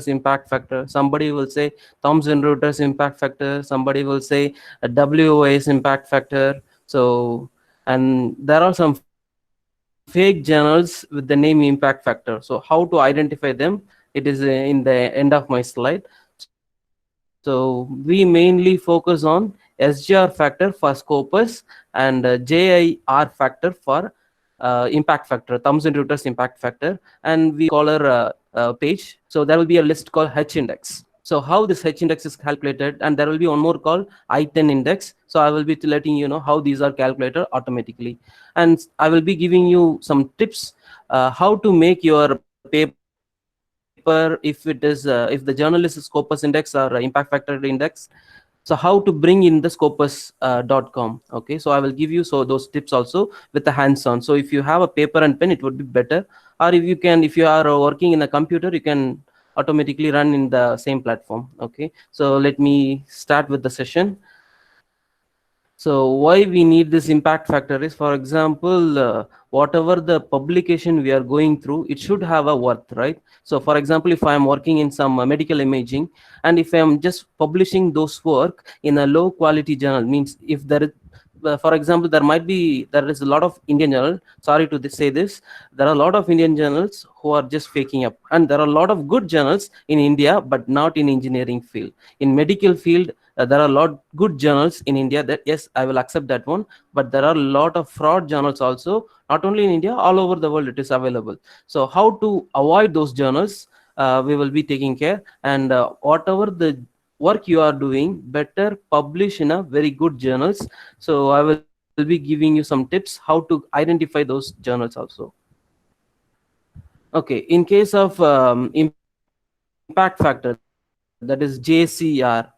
impact factor, somebody will say Thomson Reuters impact factor, somebody will say a WOS impact factor. So, and there are some fake journals with the name impact factor. So how to identify them? It is in the end of my slide. So we mainly focus on SGR factor for Scopus and JIR factor for impact factor, Thomson Reuters impact factor, and we have a Scholar page. So there will be a list called H index. So how this H index is calculated, and there will be one more called I10 index. So I will be letting you know how these are calculated automatically, and I will be giving you some tips how to make your paper if it is if the journal is Scopus index or impact factor index. So how to bring in the scopus.com. Okay, so I will give you so those tips also with the hands on. So if you have a paper and pen, it would be better. Or if you are working in a computer, you can automatically run in the same platform. Okay, so let me start with the session. So why we need this impact factor is, for example, whatever the publication we are going through, it should have a worth, right? So for example, if I am working in some medical imaging, and if I am just publishing those work in a low quality journal, means if there is, for example, there is a lot of Indian journal. Sorry to say this, there are a lot of Indian journals who are just faking up, and there are a lot of good journals in India, but not in engineering field. In medical field, there are a lot good journals in India, that yes, I will accept that one, but there are a lot of fraud journals also, not only in India, all over the world it is available. So how to avoid those journals, we will be taking care. And whatever the work you are doing, better publish in a very good journals. So I will be giving you some tips how to identify those journals also. Okay, in case of impact factor, that is JCR,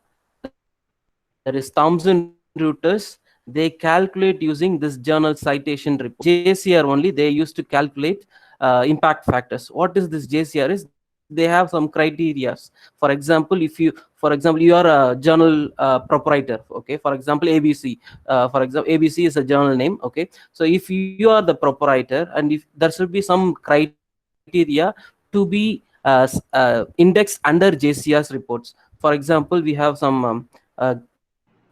that is Thomson Reuters, they calculate using this journal citation report. So in JCR only, they used to calculate impact factors. What is this JCR is? They have some criterias. For example, you are a journal proprietor. Okay, for example, ABC. For example, ABC is a journal name. Okay, so if you are the proprietor, and if there should be some criteria to be indexed under JCR's reports. For example, we have some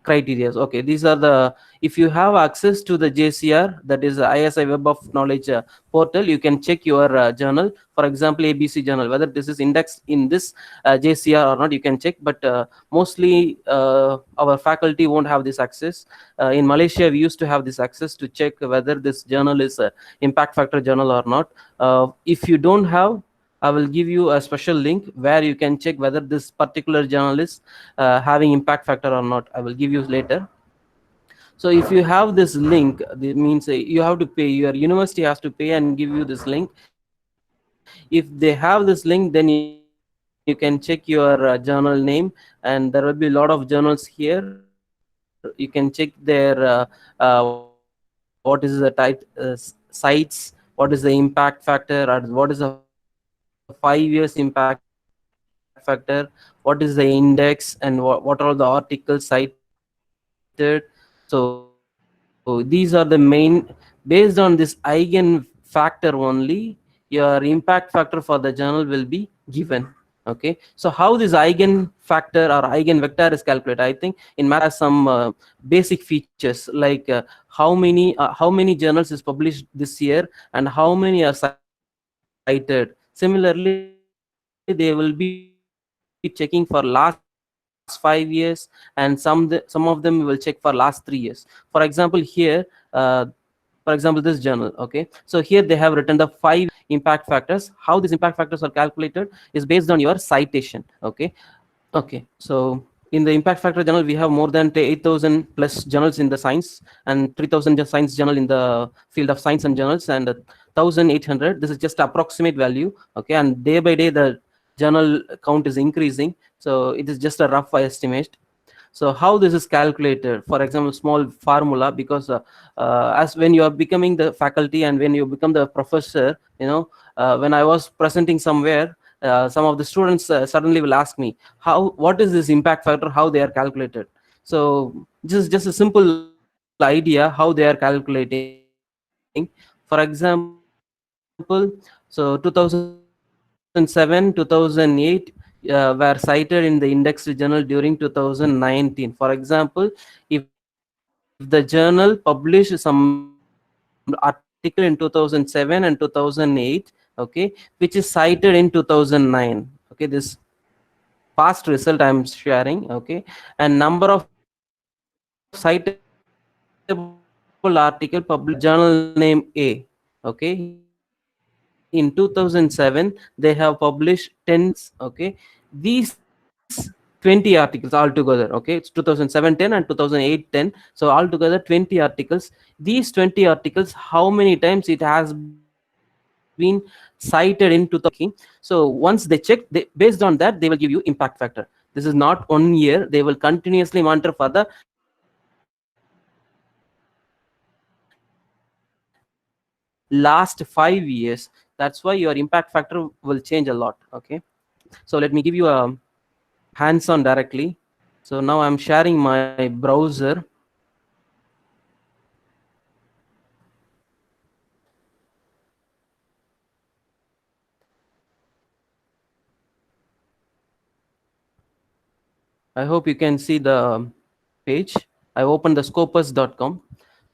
criterias. Okay, these are the, if you have access to the JCR, that is ISI Web of Knowledge portal, you can check your journal. For example, ABC journal, whether this is indexed in this JCR or not, you can check. But mostly our faculty won't have this access. In Malaysia, we used to have this access to check whether this journal is a impact factor journal or not. If you don't have, I will give you a special link where you can check whether this particular journal is having impact factor or not. I will give you later. So if you have this link, that means you have to pay, your university has to pay and give you this link. If they have this link, then you can check your journal name, and there will be a lot of journals here. You can check their what is the type sites, what is the impact factor, or what is the 5 years impact factor, what is the index, and what are all the articles cited. So these are the main, based on this eigen factor only, your impact factor for the journal will be given. Okay, so how this eigen factor or eigen vector is calculated? I think in mathematics there has some basic features like how many journals is published this year and how many are cited. Similarly, they will be checking for last 5 years, and some of them will check for last 3 years. For example, here for example this journal. Okay, so here they have written the 5 impact factors. How these impact factors are calculated is based on your citation. Okay, so in the impact factor journal, we have more than 8,000 plus journals in the science, and 3,000 science journal in the field of science and journals, and 1,800. This is just approximate value. Okay, and day by day the journal count is increasing. So it is just a rough estimate. So how this is calculated? For example, small formula, because as when you are becoming the faculty and when you become the professor, when I was presenting somewhere, some of the students suddenly will ask me, what is this impact factor, how they are calculated. So this is just a simple idea how they are calculating. For example, so 2007 2008, if you have were cited in the indexed journal during 2019. For example, if the journal published some article in 2007 and 2008, okay, which is cited in 2009, okay, this past result I'm sharing, okay, and number of citable article published in the journal name A, okay, in 2007 they have published 10 articles, okay. These 20 articles, okay, these 20 articles altogether, okay, it's 2007 10 and 2008 10, so altogether 20 articles. These 20 articles, how many times it has been cited in 2019 ranking. So once they check, based on that they will give you impact factor. This is not 1 year, they will continuously monitor for the last 5 years. That's why your impact factor will change a lot, okay. So let me give you a hands-on directly. So now I'm sharing my browser. Okay, so now I'm sharing my browser. I hope you can see the page. I opened the scopus.com.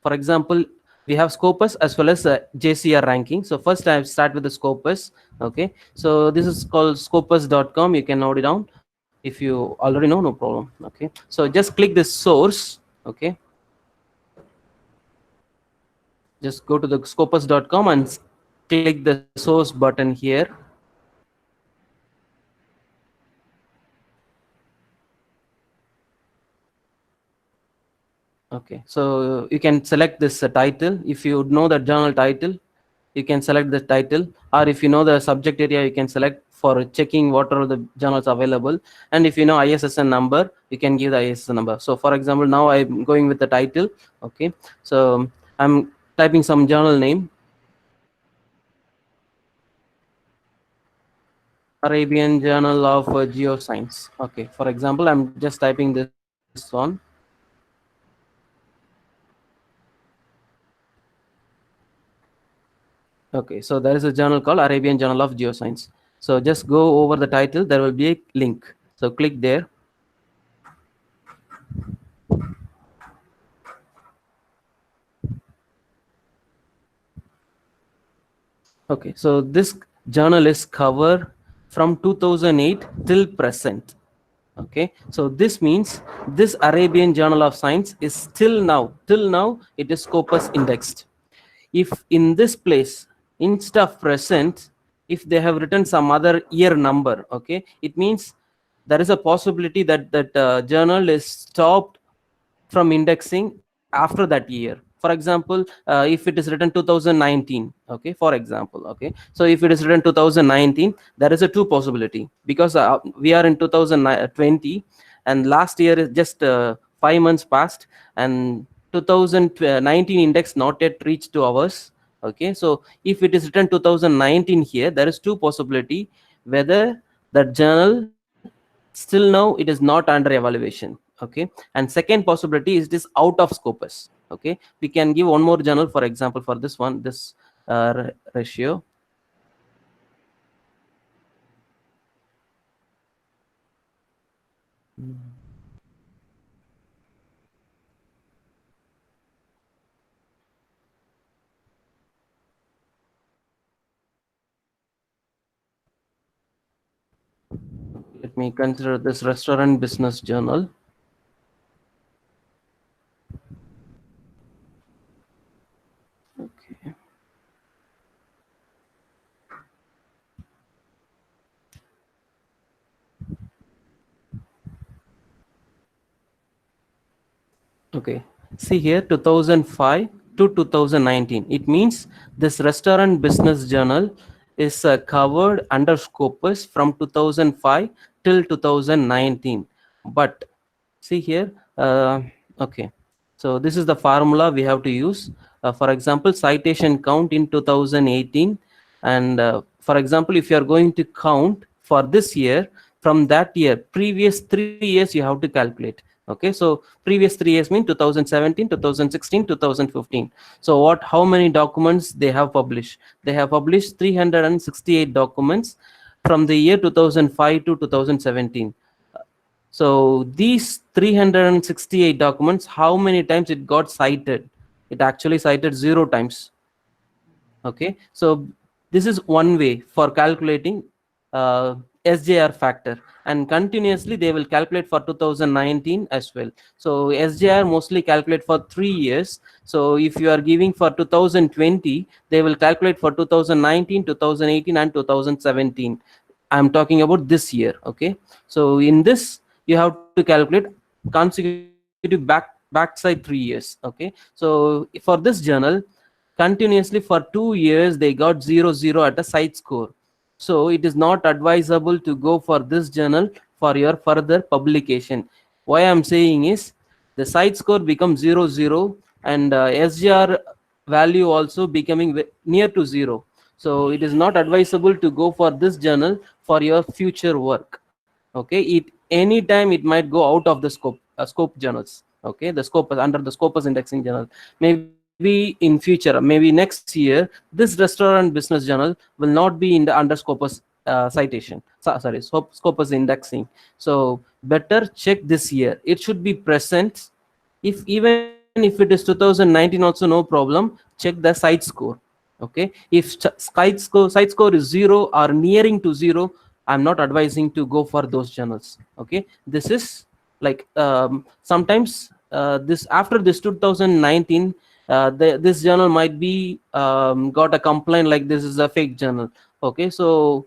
For example, we have Scopus as well as JCR ranking. So first I start with the Scopus. Okay, so this is called scopus.com. You can note it down. If you already know, no problem. Okay, so just click this source. Okay, just go to the scopus.com and click the source button here. Okay, so you can select this title. If you know the journal title, you can select the title, or if you know the subject area, you can select for checking what are the journals available. And if you know ISSN number, you can give the ISSN number. So for example, now I'm going with the title. Okay, so I'm typing some journal name, Arabian Journal of Geoscience. Okay, for example, I'm just typing this one. Okay, so there is a journal called Arabian Journal of Geoscience. So just go over the title, there will be a link. So click there. Okay, so this journal is covered from 2008 till present. Okay, so this means this Arabian Journal of Science is till now it is Scopus indexed. If in this place, instead of present, if they have written some other year number, okay, it means there is a possibility that journal is stopped from indexing after that year. For example, if it is written 2019, okay, for example, okay, so if it is written 2019, there is a two possibility, because we are in 2020 and last year is just 5 months past, and 2019 index not yet reached to ours. Okay, so if it is written 2019 here, there is two possibility, whether that journal still now it is not under evaluation. Okay, and second possibility is this out of Scopus. Okay, we can give one more journal, for example, for this one, this ratio. Let me consider this Restaurant Business Journal. Okay. Okay, see here 2005 to 2019. It means this Restaurant Business Journal is covered under Scopus from 2005 till 2019. But see here, okay, so this is the formula we have to use. For example, citation count in 2018, and for example, if you are going to count for this year, from that year previous 3 years you have to calculate. Okay, so previous 3 years mean 2017, 2016, 2015. So how many documents they have published? They have published 368 documents, from the year 2005 to 2017. So these 368 documents, how many times it got cited? It actually cited 0 times. Okay, so this is one way for calculating uh, SJR factor, and continuously they will calculate for 2019 as well. So SJR mostly calculate for 3 years. So if you are giving for 2020, they will calculate for 2019, 2018, and 2017. I'm talking about this year. Okay, so in this you have to calculate consecutive backside 3 years. Okay, so for this journal, continuously for 2 years they got 0 0 at a site score. So it is not advisable to go for this journal for your further publication. Why I'm saying is the site score becomes 0 0, and SGR value also becoming near to 0. So it is not advisable to go for this journal for your future work. Okay, it anytime it might go out of the scope journals. Okay, the scope under the Scopus indexing journal. Maybe in future, maybe next year, this restaurant business journal will not be in the under Scopus citation. Sorry, Scopus indexing. So better check this year. It should be present. If even if it is 2019 also, no problem. Check the site score. Okay, if site score is 0 or nearing to 0, I'm not advising to go for those journals. Okay, this is like sometimes this after this 2019, this journal might be got a complaint like this is a fake journal. Okay, so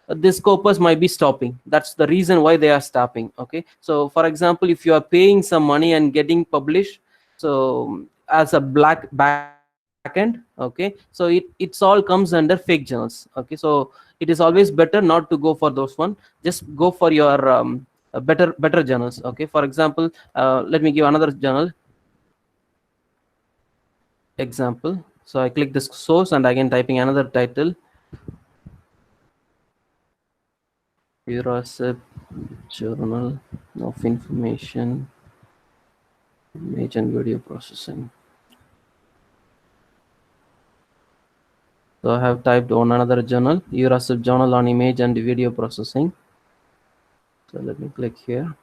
this corpus might be stopping. That's the reason why they are stopping. Okay, so for example, if you are paying some money and getting published, so as a black backend, okay, so it's all comes under fake journals. Okay, so it is always better not to go for those one. Just go for your better journals. Okay, for example, let me give another journal example. So I click this source and again typing another title, Eurosep Journal of Information, Image and Video Processing. So I have typed on another journal, Eurosep Journal on Image and Video Processing. So let me click here.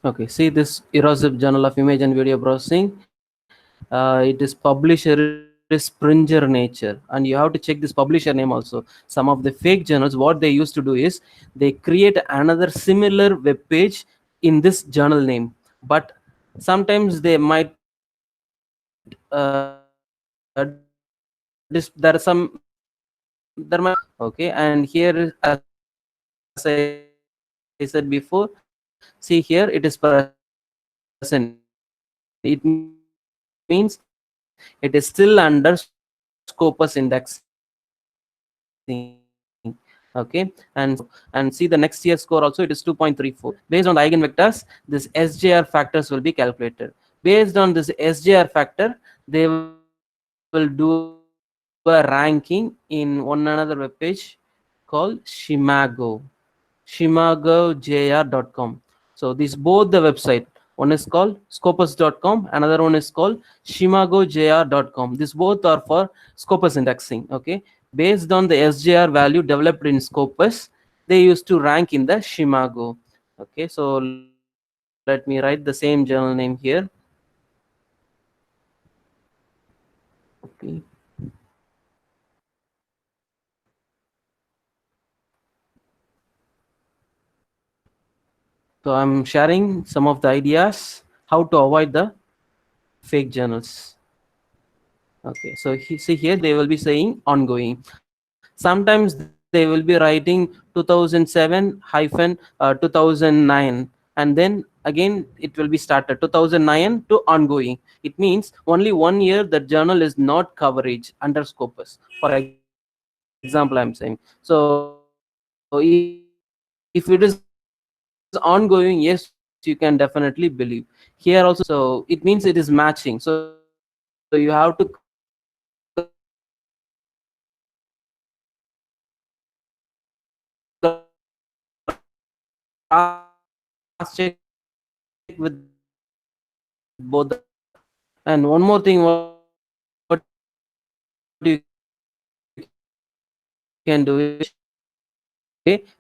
Okay, see this Erosip Journal of Image and Video Processing. It is publisher is Springer Nature, and you have to check this publisher name also. Some of the fake journals, what they used to do is they create another similar web page in this journal name, but sometimes they might there are some there might okay, and here as I said before, see here it is present. It means it is still under Scopus indexing. Okay, and see the next year score also, it is 2.34 based on the eigenvectors. This SGR factors will be calculated. Based on the eigenvectors, this SGR factors will be calculated. Based on this SGR factor, they will do a ranking in one another web page called Shimago, shimagojr.com. So these both the website, one is called scopus.com, another one is called shimagojr.com. These both are for Scopus indexing. Okay, based on the SJR value developed in Scopus, they used to rank in the Shimago. Okay, so let me write the same journal name here. Okay, so I'm sharing some of the ideas how to avoid the fake journals. Okay, so see here they will be saying ongoing. Sometimes they will be writing 2007-2009, and then again it will be started 2009 to ongoing. It means only 1 year the journal is not coverage under Scopus. For example, I'm saying. So if it is ongoing, yes, you can definitely believe. Here also it is saying ongoing. So it means it is matching. So you have to cross check with both. And one more thing what you have to do is can do is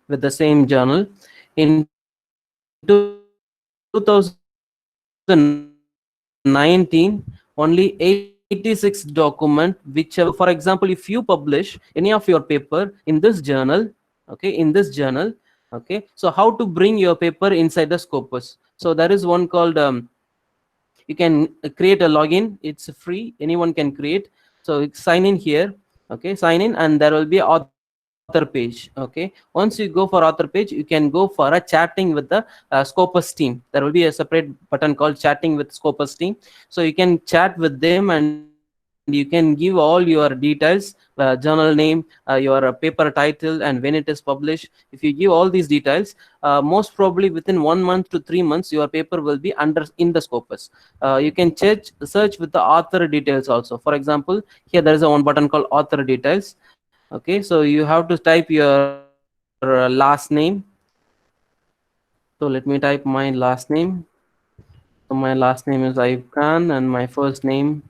with the same journal. In 2019, only 86 document whichever, so for example, if you publish any of your paper in this journal, okay, in this journal, okay, so how to bring your paper inside the Scopus? So there is one called you can create a login, it's free, anyone can create. So sign in here, okay, sign in, and there will be author page. Okay, once you go for author page, you can go for a chatting with the Scopus team. There will be a separate button called chatting with Scopus team, so you can chat with them and you can give all your details, journal name, your paper title, and when it is published. If you give all these details, most probably within 1 month to 3 months your paper will be under in the Scopus. You can search with the author details also. For example, here there is a one button called author details. Okay, so you have to type your last name. So let me type my last name. So my last name is Ayub Khan and my first name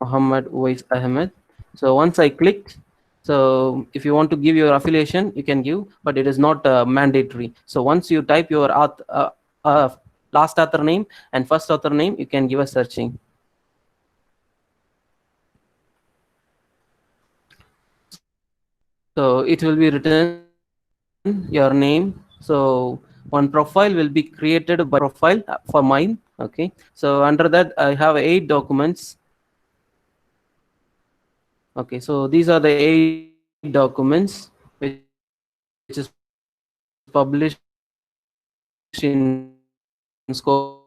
Muhammad Uwais Ahmed. So once I click, so if you want to give your affiliation, you can give, but it is not mandatory. So once you type your last author name and first author name, you can give a searching. So it will be written your name. So one profile will be created by profile for mine. Okay, so under that I have 8 documents. Okay, so these are the 8 documents which is published in Scopus.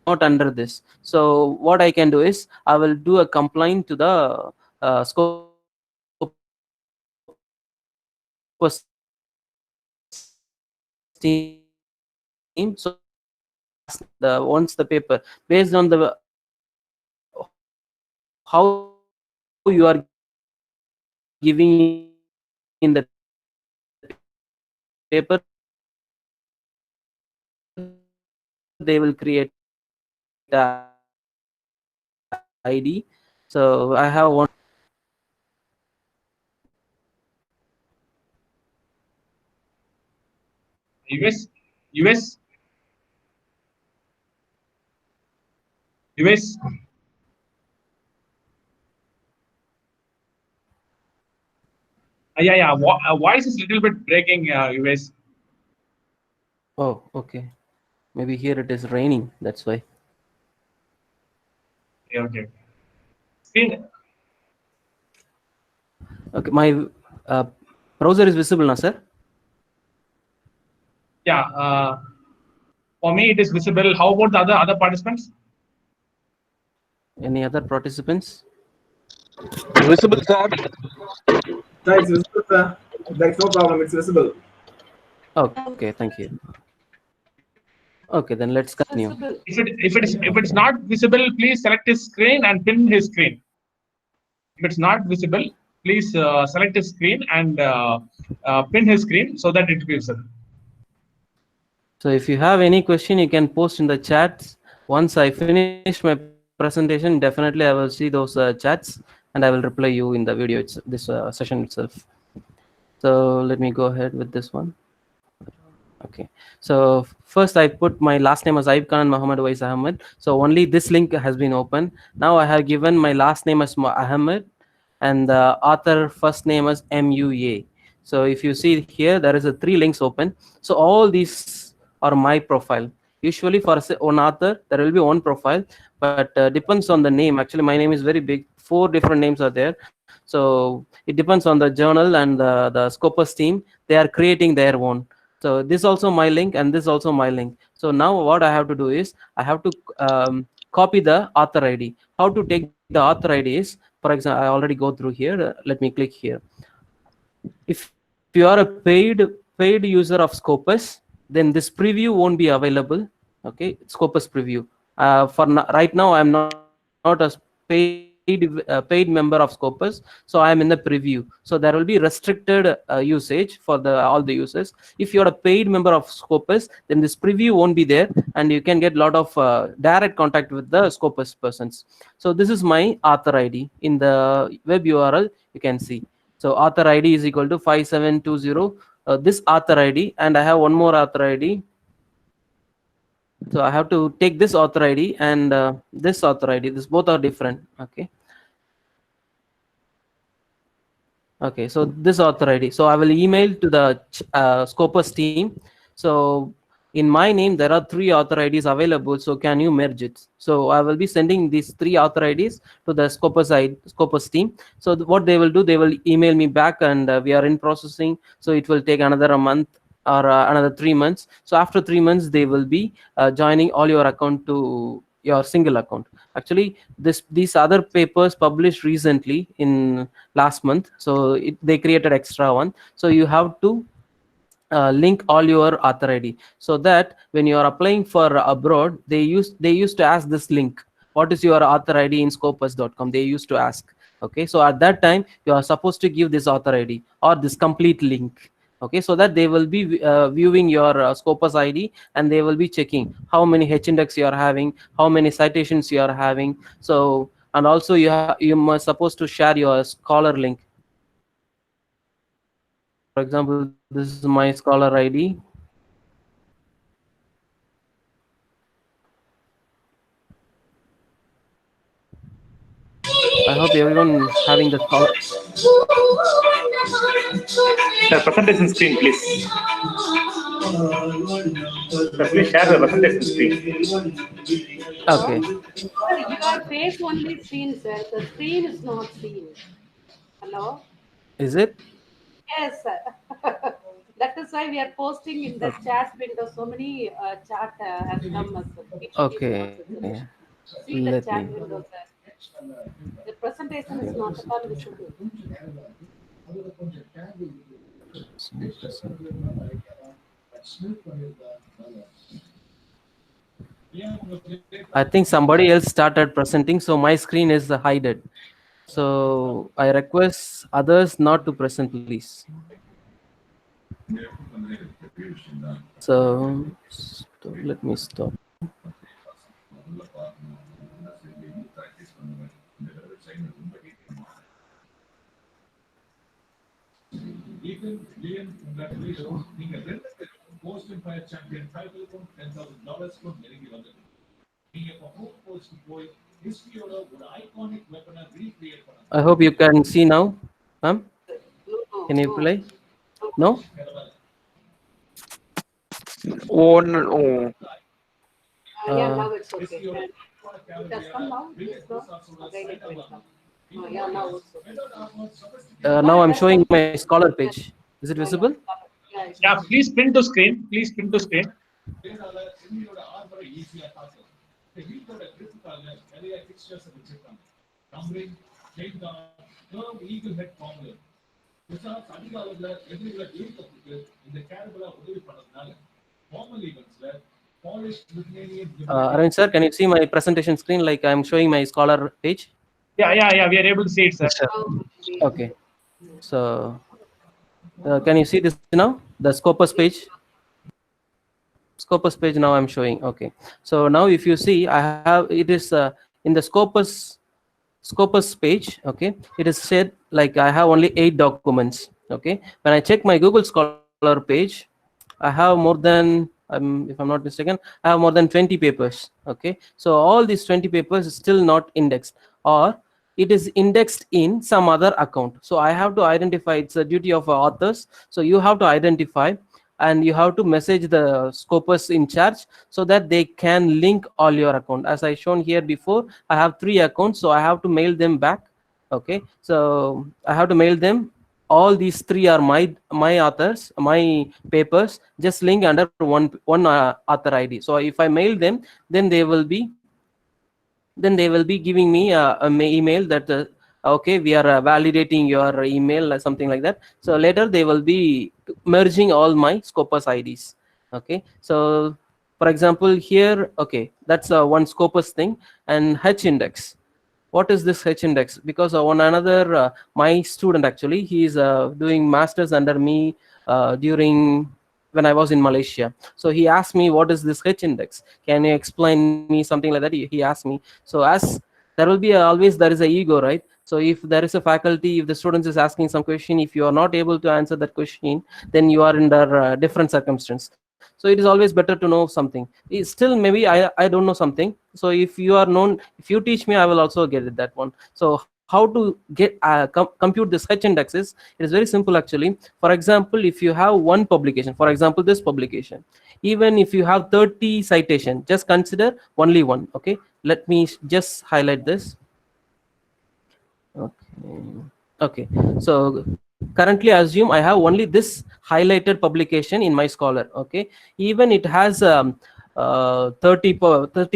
Not under this. So what I can do is I will do a complaint to the Scopus team. So the once the paper based on the how you are giving in the paper, they will create a ID. So I have one. US, US, US. Yeah, yeah. Voice is little bit breaking. US. Oh, okay. Maybe here it is raining. That's why. Okay, okay. Screen. Okay, my uh, browser is visible now, sir. Yeah. For me, it is visible. How about the other participants? Any other participants? Visible, sir. Sir, it's visible, sir. That's no problem. It's visible. Okay, thank you. Okay, then let's continue. If it's not visible, please select his screen and pin his screen. If it's not visible, please select his screen and pin his screen so that it will be visible. So if you have any question, you can post in the chats. Once I finish my presentation, definitely I will see those chats and I will reply you in the video. This session itself. So let me go ahead with this one. Okay, so first I put my last name as Ayub Khan Muhammad Wais Ahmed. So only this link has been open. Now I have given my last name as Ahmed and the author first name as MUA. So if you see here, there is a 3 links open. So all these are my profile. Usually for one author, there will be one profile, but depends on the name. Actually, my name is very big. 4 different names are there. So it depends on the journal and the Scopus team. They are creating their own. So this also my link and this also my link. So now what I have to do is I have to copy the author ID. How to take the author ID is, for example, I already go through here. Let me click here. If you are a paid user of Scopus, then this preview won't be available. Okay, Scopus preview. Right now I'm not a paid user of Scopus. paid member of Scopus, so I am in the preview. So there will be restricted usage for the all the users. If you're a paid member of Scopus, then this preview won't be there, and you can get a lot of direct contact with the Scopus persons. So this is my author ID in the web URL. You can see. So author ID is equal to 5720. This author ID, and I have one more author ID. So I have to take this author ID and this author ID. This both are different. Okay. Okay. So this author ID. So I will email to the Scopus team. So in my name, there are 3 author IDs available. So can you merge it? So I will be sending these 3 author IDs to the Scopus team. So what they will do, they will email me back, and we are in processing. So it will take another a month or another 3 months. So after 3 months, they will be joining all your account to your single account. Actually, these other papers published recently in last month. So they created extra one. So you have to link all your author ID, so that when you are applying for abroad, they used to ask this link, what is your author ID in scopus.com, they used to ask. Okay, so at that time you are supposed to give this author ID or this complete link. Okay, so that they will be viewing your Scopus ID, and they will be checking how many H index you are having, how many citations you are having. So, and also you must supposed to share your scholar link. For example, this is my scholar ID. I hope everyone having the scholar. Sir, presentation screen, please. Sir, please share the presentation screen. Okay. Sir, your face only seen, sir. The screen is not seen. Hello? Is it? Yes, sir. That is why we are posting in the chat window. So many chat has come. Okay. See the Let chat me. window, sir. The presentation is not at all visible. I think somebody else started presenting, so my screen is hidden. So I request others not to present, please. So let me stop. I hope you can see now. No, Can you play? No? Oh no. Yeah, now it's okay. It has come now. Yes, no? Again it will come. Oh, yeah, now it's okay. Now I'm showing my scholar page. Is it visible? Yeah, it's Yeah, please print to screen. Please print to screen. Arvind sir, can you see my presentation screen? Like I'm showing my scholar page. Yeah, we are able to see it, sir. Okay. So can you see this now? The Scopus page. Scopus page now I'm showing. Okay. So now if you see, I have it is in the Scopus page. Okay. It is said like I have only 8 documents. Okay. When I check my Google Scholar page, I have more than if I'm not mistaken, I have more than 20 papers. Okay. So all these 20 papers is still not indexed, or it is indexed in some other account. So I have to identify. It's a duty of authors. So you have to identify, and you have to message the Scopus in charge so that they can link all your account. As I shown here before, I have 3 accounts, so I have to mail them back. Okay, so I have to mail them. All these 3 are my authors, my papers. Just link under one author ID. So if I mail them, then they will be giving me an email that okay, we are validating your email or something like that. So later they will be merging all my Scopus IDs. Okay, so for example here, okay, that's one Scopus thing. And H index, what is this H index? Because one another my student, actually, he is doing masters under me during when I was in Malaysia. So he asked me, what is this H index? Can you explain me something like that? He asked me. So as there will be always there is a ego, right? So if there is a faculty, if the students is asking some question, if you are not able to answer that question, then you are under different circumstance. So it is always better to know something. Still maybe I don't know something. So if you are known, if you teach me, I will also get it, that one. So how to get compute this H indexes? It is very simple, actually. For example, if you have one publication, for example this publication, even if you have 30 citation, just consider only one. Okay, let me just highlight this. Okay, so currently assume I have only this highlighted publication in my Scholar. Okay, even it has 30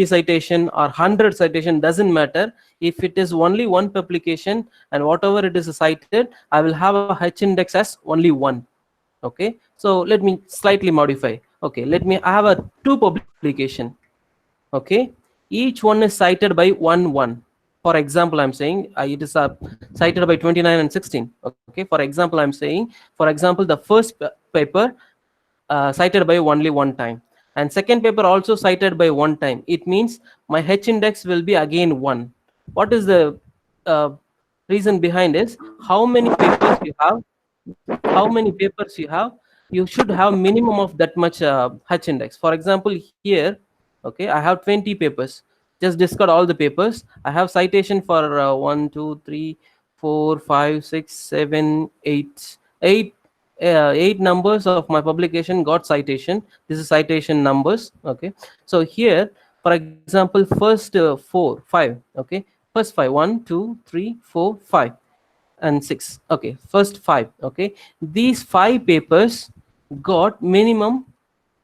citation or 100 citation, doesn't matter. If it is only one publication and whatever it is cited, I will have a H index as only one. Okay, so let me slightly modify. Okay, let me have a two publication. Okay, each one is cited by 1. For example, I'm saying it is cited by 29 and 16. Okay, for example, I'm saying, for example, the first paper cited by only one time, and second paper also cited by one time. It means my H index will be again 1. What is the uh, reason behind is how many papers you have, you should have minimum of that much H index. For example, here, okay, I have 20 papers. Just discard all the papers. I have citation for 1 2 3 4 5 6 7 8 8 8 numbers of my publication got citation. This is citation numbers. Okay, so here, for example, first 4 5. Okay, first 5, 1 2 3 4 5 and 6. Okay, first 5. Okay, these 5 papers got minimum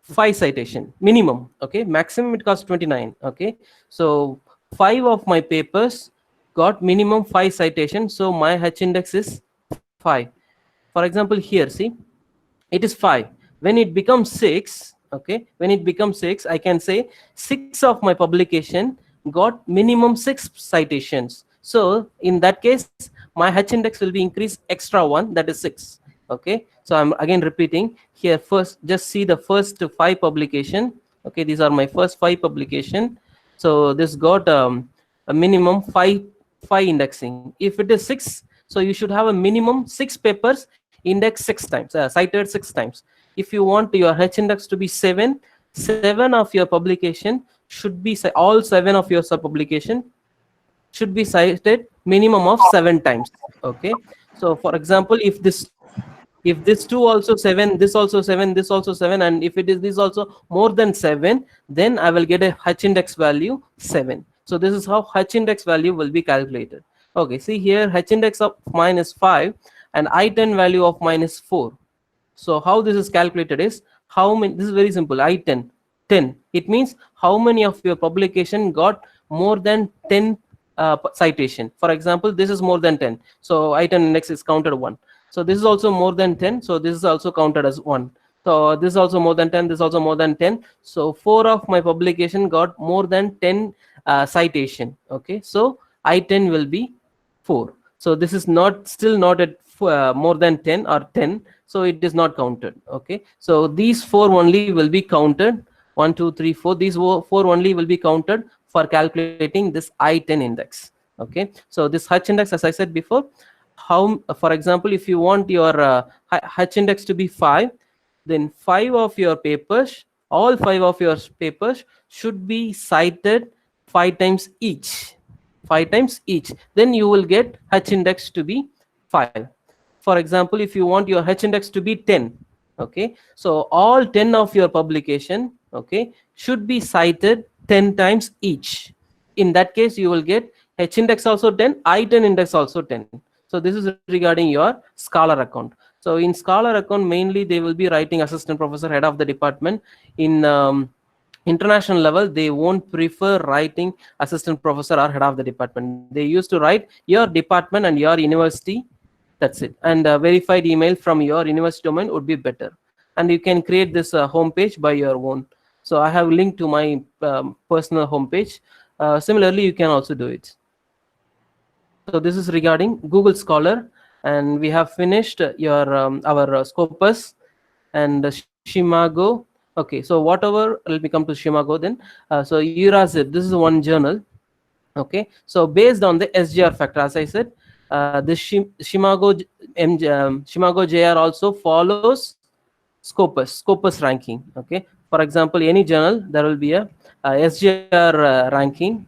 5 citation, minimum. Okay, maximum it costs 29. Okay, so 5 of my papers got minimum 5 citation, so my H index is 5. For example, here, see, it is 5. When it becomes 6, okay, when it becomes 6, I can say 6 of my publication got minimum 6 citations. So in that case, my H index will be increased extra 1, that is 6. Okay, so I'm again repeating here. First, just see the first 5 publication. Okay, these are my first 5 publication. So this got a minimum 5 indexing. If it is 6, so you should have a minimum 6 papers indexed 6 times, cited 6 times. If you want your H index to be 7, 7 of your publication should be, all 7 of your sub publication should be cited minimum of 7 times. Okay, so for example, if this 2 also 7, this also 7, this also 7, and if it is this also more than 7, then I will get a H index value 7. So this is how H index value will be calculated. Okay, see here, H index of mine is 5 and I10 value of mine is 4. So how this is calculated is, how many, this is very simple, I10 10. It means how many of your publication got more than 10 citation. For example, this is more than 10, so I10 index is counted 1. So this is also more than 10, so this is also counted as 1. So this is also more than 10, this is also more than 10. So 4 of my publication got more than 10 citation. Okay, so I10 will be 4. So this is not, still not at more than 10 or 10, so it is not counted. Okay, so these 4 only will be counted. 1 2 3 4, these 4 only will be counted for calculating this I10 index. Okay, so this H index, as I said before, how, for example, if you want your H index to be 5, then 5 of your papers, all 5 of your papers should be cited 5 times each. 5 times each, then you will get H index to be 5. For example, if you want your H index to be 10, okay, so all 10 of your publication, okay, should be cited 10 times each. In that case, you will get H index also 10, I10 index also 10. So this is regarding your Scholar account. So in Scholar account, mainly they will be writing assistant professor, head of the department. In international level, they won't prefer writing assistant professor or head of the department. They used to write your department and your university. That's it. And a verified email from your university domain would be better. And you can create this homepage by your own. So I have linked to my personal homepage. Similarly, you can also do it. So this is regarding Google Scholar, and we have finished your our Scopus and Shimago. Okay, so whatever, let me come to Shimago then. So Eurozip, this is one journal. Okay, so based on the SGR factor, as I said, this Shimago JR also follows Scopus ranking. Okay, for example, any journal there will be a SGR ranking.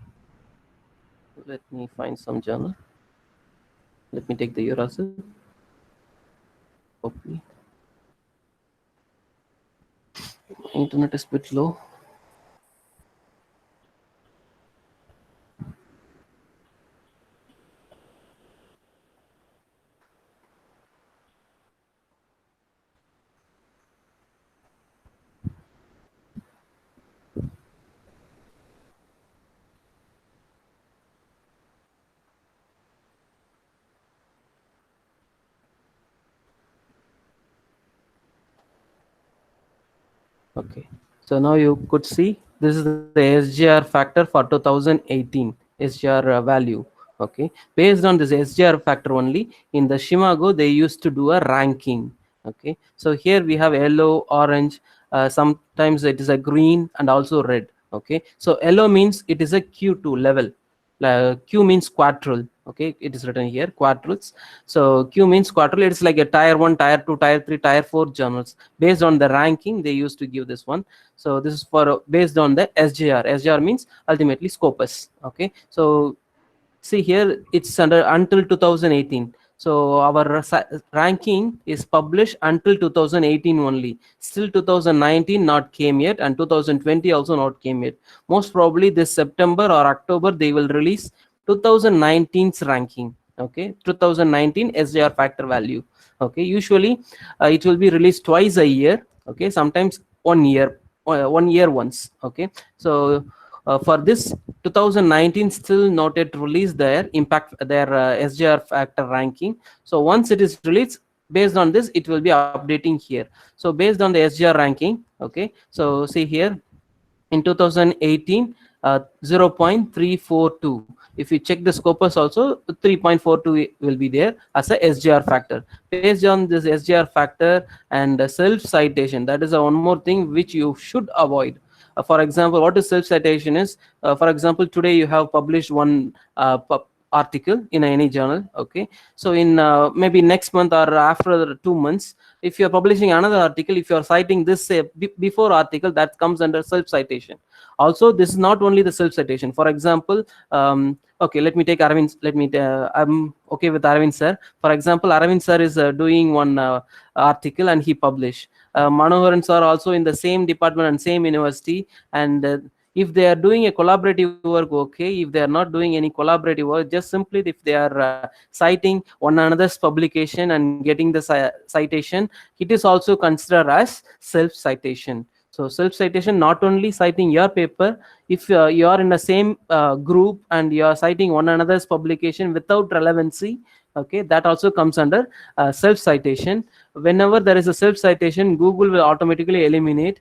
Let me find some journal. Let me take the URL. Copy. Internet is a bit low. Okay, so now you could see this is the SGR factor for 2018 SGR value. Okay, based on this SGR factor only, in the Shimago they used to do a ranking. Okay, so here we have yellow, orange, sometimes it is a green and also red. Okay, so yellow means it is a Q2 level. Q means quadrille. Okay, it is written here quadriles. So Q means quadrille. It's like a tier 1, tier 2, tier 3, tier 4 journals. Based on the ranking they used to give this one. So this is for based on the SGR. SGR means ultimately Scopus. Okay, so see here it's under until 2018. So our ranking is published until 2018 only. Still 2019 not came yet, and 2020 also not came yet. Most probably this September or October they will release 2019's ranking. Okay, 2019 SGR factor value. Okay, usually it will be released twice a year. Okay, sometimes 1 year, 1 year once. Okay, so for this 2019 still not yet released their impact, their SGR factor ranking. So once it is released, based on this it will be updating here. So based on the SGR ranking, okay, so see here in 2018 0.342. If you check the Scopus also, 3.42 will be there as a SGR factor. Based on this SGR factor and self citation, that is one more thing which you should avoid. For example, what is self citation is, for example, today you have published one article in any journal. Okay, so in maybe next month or after 2 months, if you are publishing another article, if you are citing this before article, that comes under self citation. Also, this is not only the self citation. For example, okay, let me take Aravind. I'm okay with Aravind sir. For example, Aravind sir is doing one article and he published. Manoharan sir also in the same department and same university, and if they are doing a collaborative work, okay. If they are not doing any collaborative work, just simply if they are citing one another's publication and getting the citation, it is also considered as self citation. So self citation, not only citing your paper, if you are in the same group and you are citing one another's publication without relevancy, okay, that also comes under self citation. Whenever there is a self citation, Google will automatically eliminate.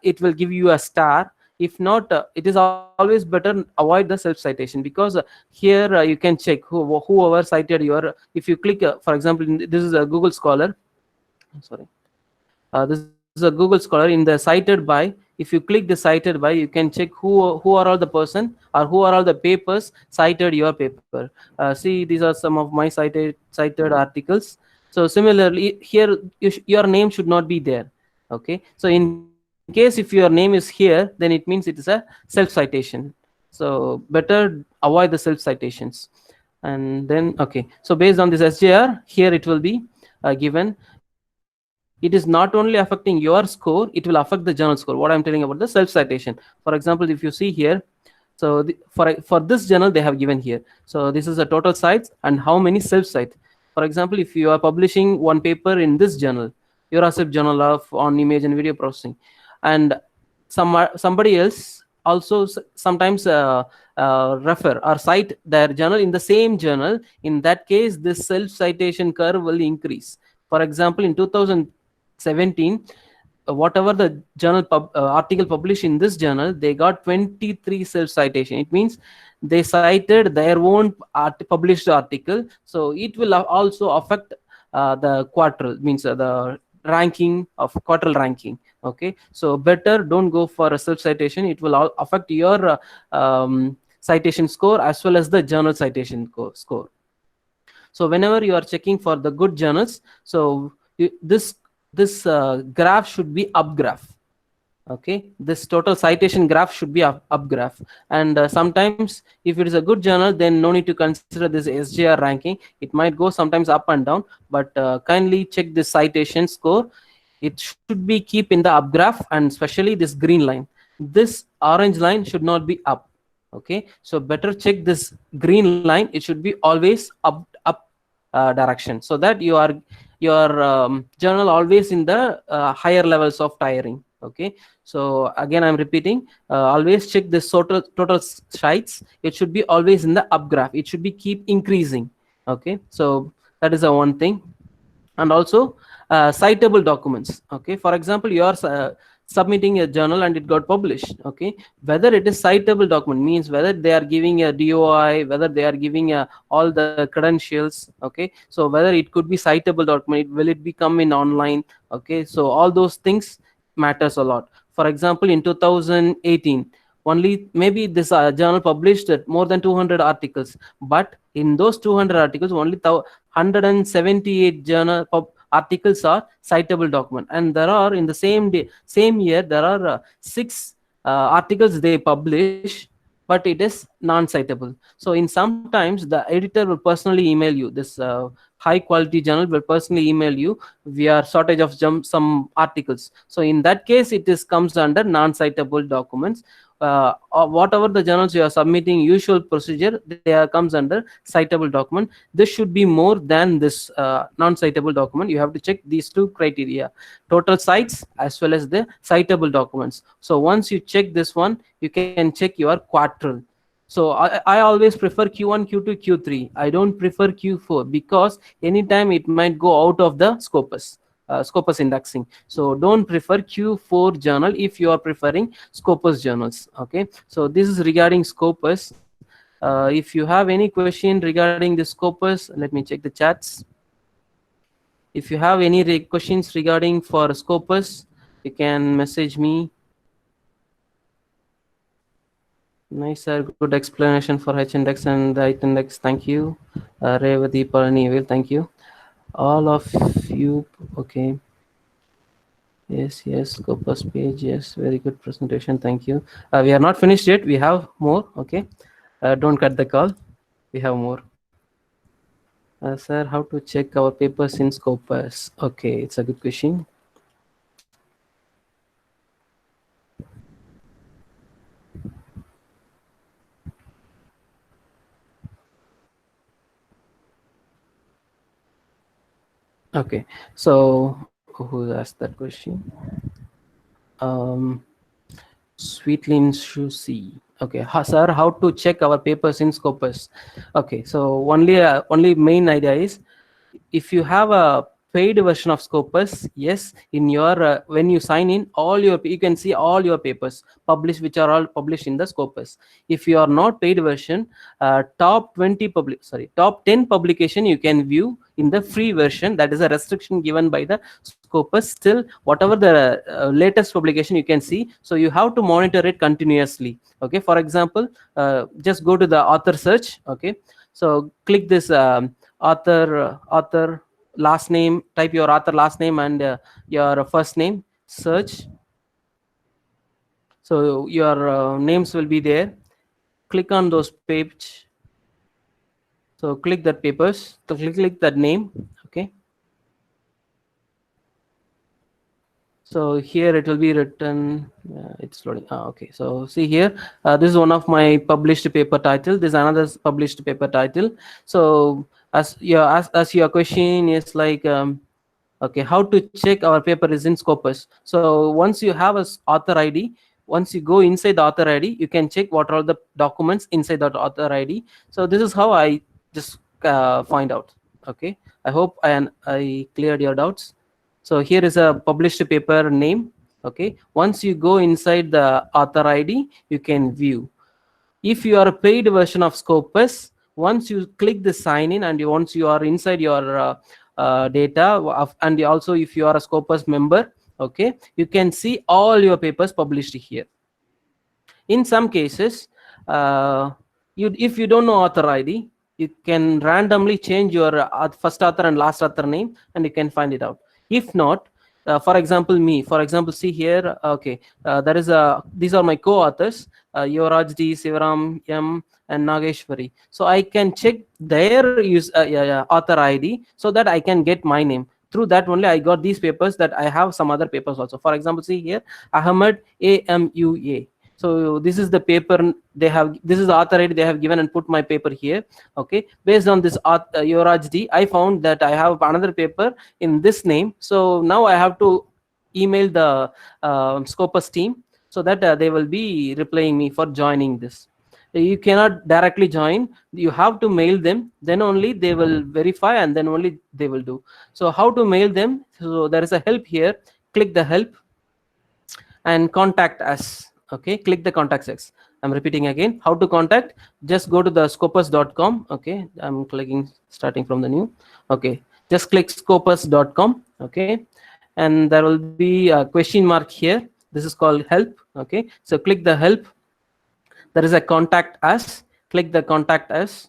It will give you a star. If not, it is always better avoid the self citation, because here you can check whoever cited your. If you click, for example, this is a Google Scholar. Sorry, this is a Google Scholar. In the cited by, if you click the cited by, you can check who are all the person or who are all the papers cited your paper. See, these are some of my cited articles. So similarly here, your name should not be there. Okay, so in case if your name is here, then it means it is a self citation. So better avoid the self citations. And then, okay, so based on this SGR, here it will be given. It is not only affecting your score, it will affect the journal score. What I'm telling about the self citation. For example, if you see here, so for this journal they have given here. So this is the total sites and how many self cite. For example, if you are publishing one paper in this journal, Eurosip Journal of on Image and Video Processing, and somebody else also sometimes refer or cite their journal in the same journal, in that case this self citation curve will increase. For example, in 2017, whatever the article published in this journal, they got 23 self citation. It means they cited their own published article, so it will also affect the quartile, means the ranking of quartile ranking. Okay, so better don't go for a self citation. It will all affect your citation score as well as the journal citation score. So whenever you are checking for the good journals, so this graph should be up graph. Okay, this total citation graph should be up graph. And sometimes if it is a good journal, then no need to consider this SJR ranking. It might go sometimes up and down, but kindly check this citation score. It should be keep in the up graph, and especially this green line. This orange line should not be up. Okay, so better check this green line. It should be always up direction, so that your journal always in the higher levels of tiring. Okay, so again I'm repeating, always check this total sites. It should be always in the up graph. It should be keep increasing. Okay, so that is the one thing. And also citable documents. Okay, for example, you are submitting a journal and it got published. Okay, whether it is citable document means whether they are giving a DOI, whether they are giving all the credentials. Okay, so whether it could be citable document, will it become in online? Okay, so all those things matters a lot. For example, in 2018, only maybe this journal published more than 200 articles, but in those 200 articles only 178 journal articles are citable document, and there are in the same year there are 6 articles they publish, but it is non-citable. So in sometimes the editor will personally email you, this high quality journal will personally email you, we are shortage of some articles. So in that case it is comes under non-citable documents. Or whatever the journals you are submitting, usual procedure, they comes under citable document. This should be more than this non-citable document. You have to check these 2 criteria, total cites as well as the citable documents. So once you check this one, you can check your quartile. So I always prefer Q1, Q2, Q3. I don't prefer Q4 because anytime it might go out of the Scopus. Scopus indexing. So don't prefer Q4 journal if you are preferring Scopus journals. Okay, so this is regarding Scopus. If you have any question regarding the Scopus, let me check the chats. If you have any questions regarding for Scopus, you can message me. Nice, sir. Good explanation for H index and the IT index. Thank you. Revati Palani, thank you. All of you. Okay, yes, Scopus page, yes, very good presentation, thank you. We are not finished yet, we have more. Okay, don't cut the call, we have more. Sir, how to check our papers in Scopus? Okay, it's a good question. Okay, so who asked that question? Sweetlim Shusi. Okay, sir, how to check our papers in Scopus? Okay, so only main idea is, if you have a paid version of Scopus, yes, in your when you sign in, you can see all your papers published, which are all published in the Scopus. If you are not paid version, top 10 publication you can view in the free version. That is a restriction given by the Scopus. Still, whatever the latest publication you can see, so you have to monitor it continuously. Okay, for example, just go to the author search. Okay, so click this author last name, type your author last name and your first name, search. So your names will be there. Click on those page. So click that papers, so click that name. Okay, so here it will be written, it's loading. Okay, so see here, this is one of my published paper title, this is another published paper title. So as your question is like, okay, how to check our paper is in Scopus? So once you have a author ID, once you go inside the author ID, you can check what are the documents inside that author ID. So this is how I just find out. Okay, I hope I cleared your doubts. So here is a published paper name. Okay, once you go inside the author ID, you can view. If you are a paid version of Scopus, once you click the sign in and once you are inside your data and also if you are a Scopus member, okay, you can see all your papers published here. In some cases, if you don't know author ID, you can randomly change your first author and last author name and you can find it out. If not, for example, see here, okay, there is these are my co-authors, Yuvraj D, Sivaram M, and Nageshwari. So I can check their author ID so that I can get my name. Through that only I got these papers, that I have some other papers also. For example, see here, Ahmed AMUA. So this is the paper they have, this is the author ID they have given and put my paper here. Okay, based on this Yuvraj D, I found that I have another paper in this name. So now I have to email the Scopus team so that they will be replying me for joining this. You cannot directly join, you have to mail them, then only they will verify and then only they will do. So how to mail them? So there is a help here, click the help and contact us. Okay, click the contact us. I'm repeating again, how to contact, just go to the scopus.com. okay, I'm clicking starting from the new. Okay, just click scopus.com. okay, and there will be a question mark here, this is called help. Okay, so click the help, there is a contact us, click the contact us.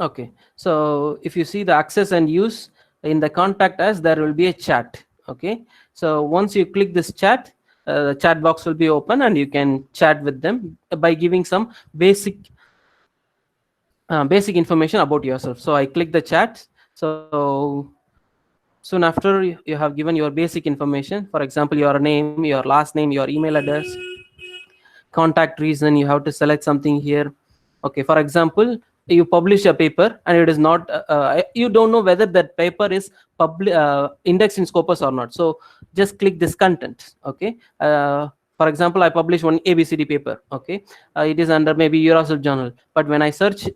Okay, so if you see the access and use, in the contact us there will be a chat. Okay, so once you click this chat, the chat box will be open and you can chat with them by giving some basic information about yourself. So I click the chat. So soon after you have given your basic information, for example, your name, your last name, your email address, contact reason, you have to select something here. Okay, for example, you publish a paper and it is not you don't know whether that paper is indexed in Scopus or not, so just click this content. Okay, for example, I publish one ABCD paper. Okay, it is under maybe Eurosol journal, but when I search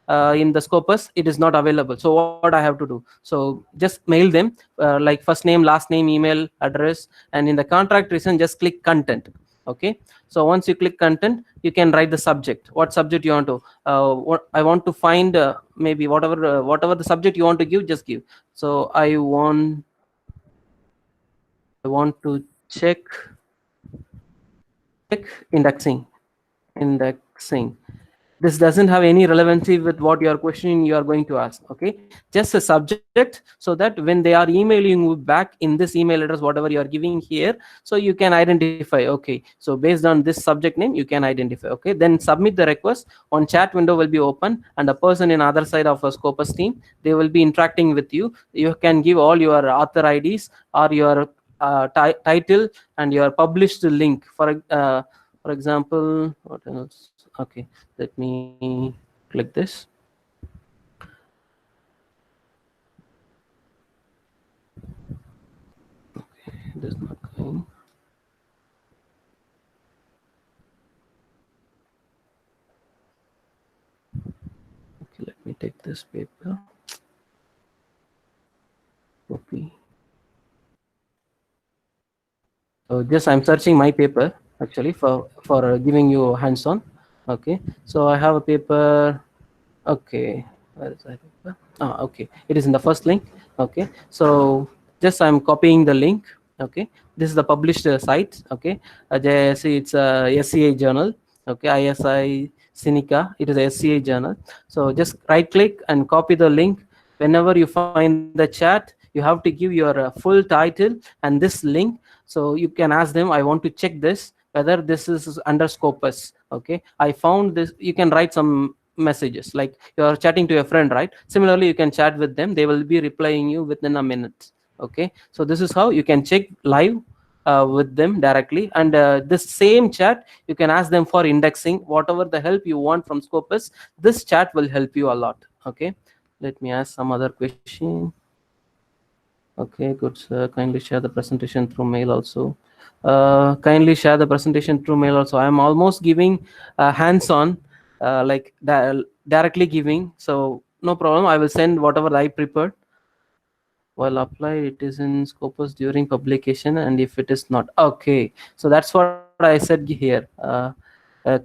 in the Scopus, it is not available. So what I have to do, so just mail them like first name, last name, email address, and in the contract reason just click content. Okay, so once you click content, you can write the subject, what subject you want to what I want to find, maybe whatever the subject you want to give, just give. So I want to check indexing. This doesn't have any relevancy with what you are questioning you are going to ask. Okay, just a subject, so that when they are emailing you back in this email address, whatever you are giving here, so you can identify. Okay, so based on this subject name you can identify. Okay, then submit the request. On chat window will be open and the person in other side of a Scopus team, they will be interacting with you. You can give all your author IDs or your title and your published link. For example, what else? Okay, let me click this. Okay, it is not going. Okay, let me take this paper. Copy. So just I'm searching my paper actually for giving you hands-on. Okay, so I have a paper. Okay, where is that paper? Okay, it is in the first link. Okay, so just I'm copying the link. Okay, this is the published site. Okay, see, it's a SCA journal. Okay, ISI Sinica, it is a SCA journal. So just right click and copy the link. Whenever you find the chat, you have to give your full title and this link. So you can ask them, I want to check this whether this is under Scopus. Okay, I found this. You can write some messages like you are chatting to a friend, right? Similarly, you can chat with them, they will be replying you within a minute. Okay, so this is how you can check live with them directly. And this same chat, you can ask them for indexing, whatever the help you want from Scopus, this chat will help you a lot. Okay, let me ask some other question. Okay, good sir, kindly share the presentation through mail also. Kindly share the presentation through mail also. I'm almost giving hands-on, like directly giving. So no problem. I will send whatever I prepared. While applied, it is in Scopus during publication, and if it is not, okay. So that's what I said here.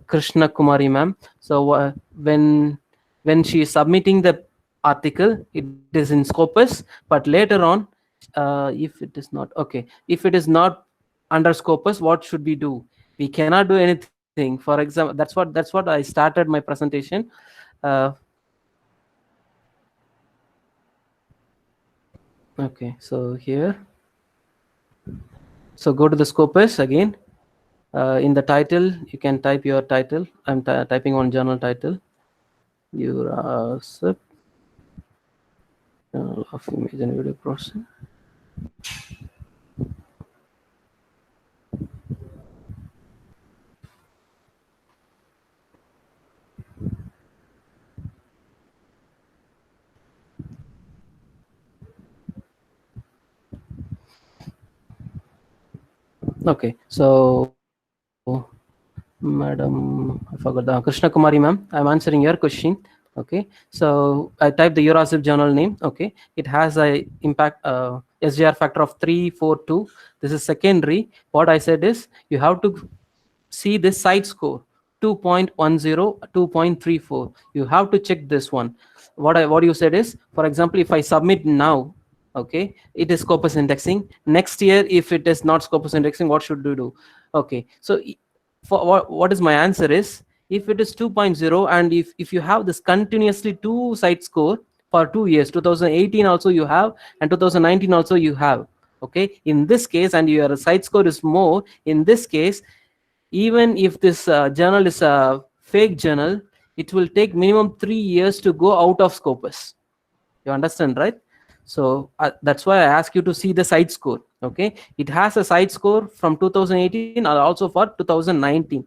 Krishna Kumari ma'am. So when she is submitting the article, it is in Scopus, but later on, if it is not okay, if it is not under Scopus, what should we do? We cannot do anything. For example, that's what I started my presentation. Uh, okay, so here, so go to the Scopus again. In the title, you can type your title. I'm typing on journal title. Eurasep, Journal of Image and Video Processing. Okay, so Madam, I forgot the Krishna Kumari ma'am. I'm answering your question. Okay, so I type the Eurasip journal name. Okay, it has a impact SGR factor of 342. This is secondary. What I said is you have to see this side score 2.10, 2.34. You have to check this one. What you said is, for example, if I submit now, okay, it is Scopus indexing. Next year, if it is not Scopus indexing, what should you do? Okay, so for what is my answer is, if it is 2.0, and if you have this continuously two side score for 2 years, 2018 also you have, and 2019 also you have, okay, in this case, and your side score is more, in this case, even if this journal is a fake journal, it will take minimum 3 years to go out of Scopus. You understand, right? So that's why I ask you to see the side score. Okay, it has a side score from 2018 or also for 2019.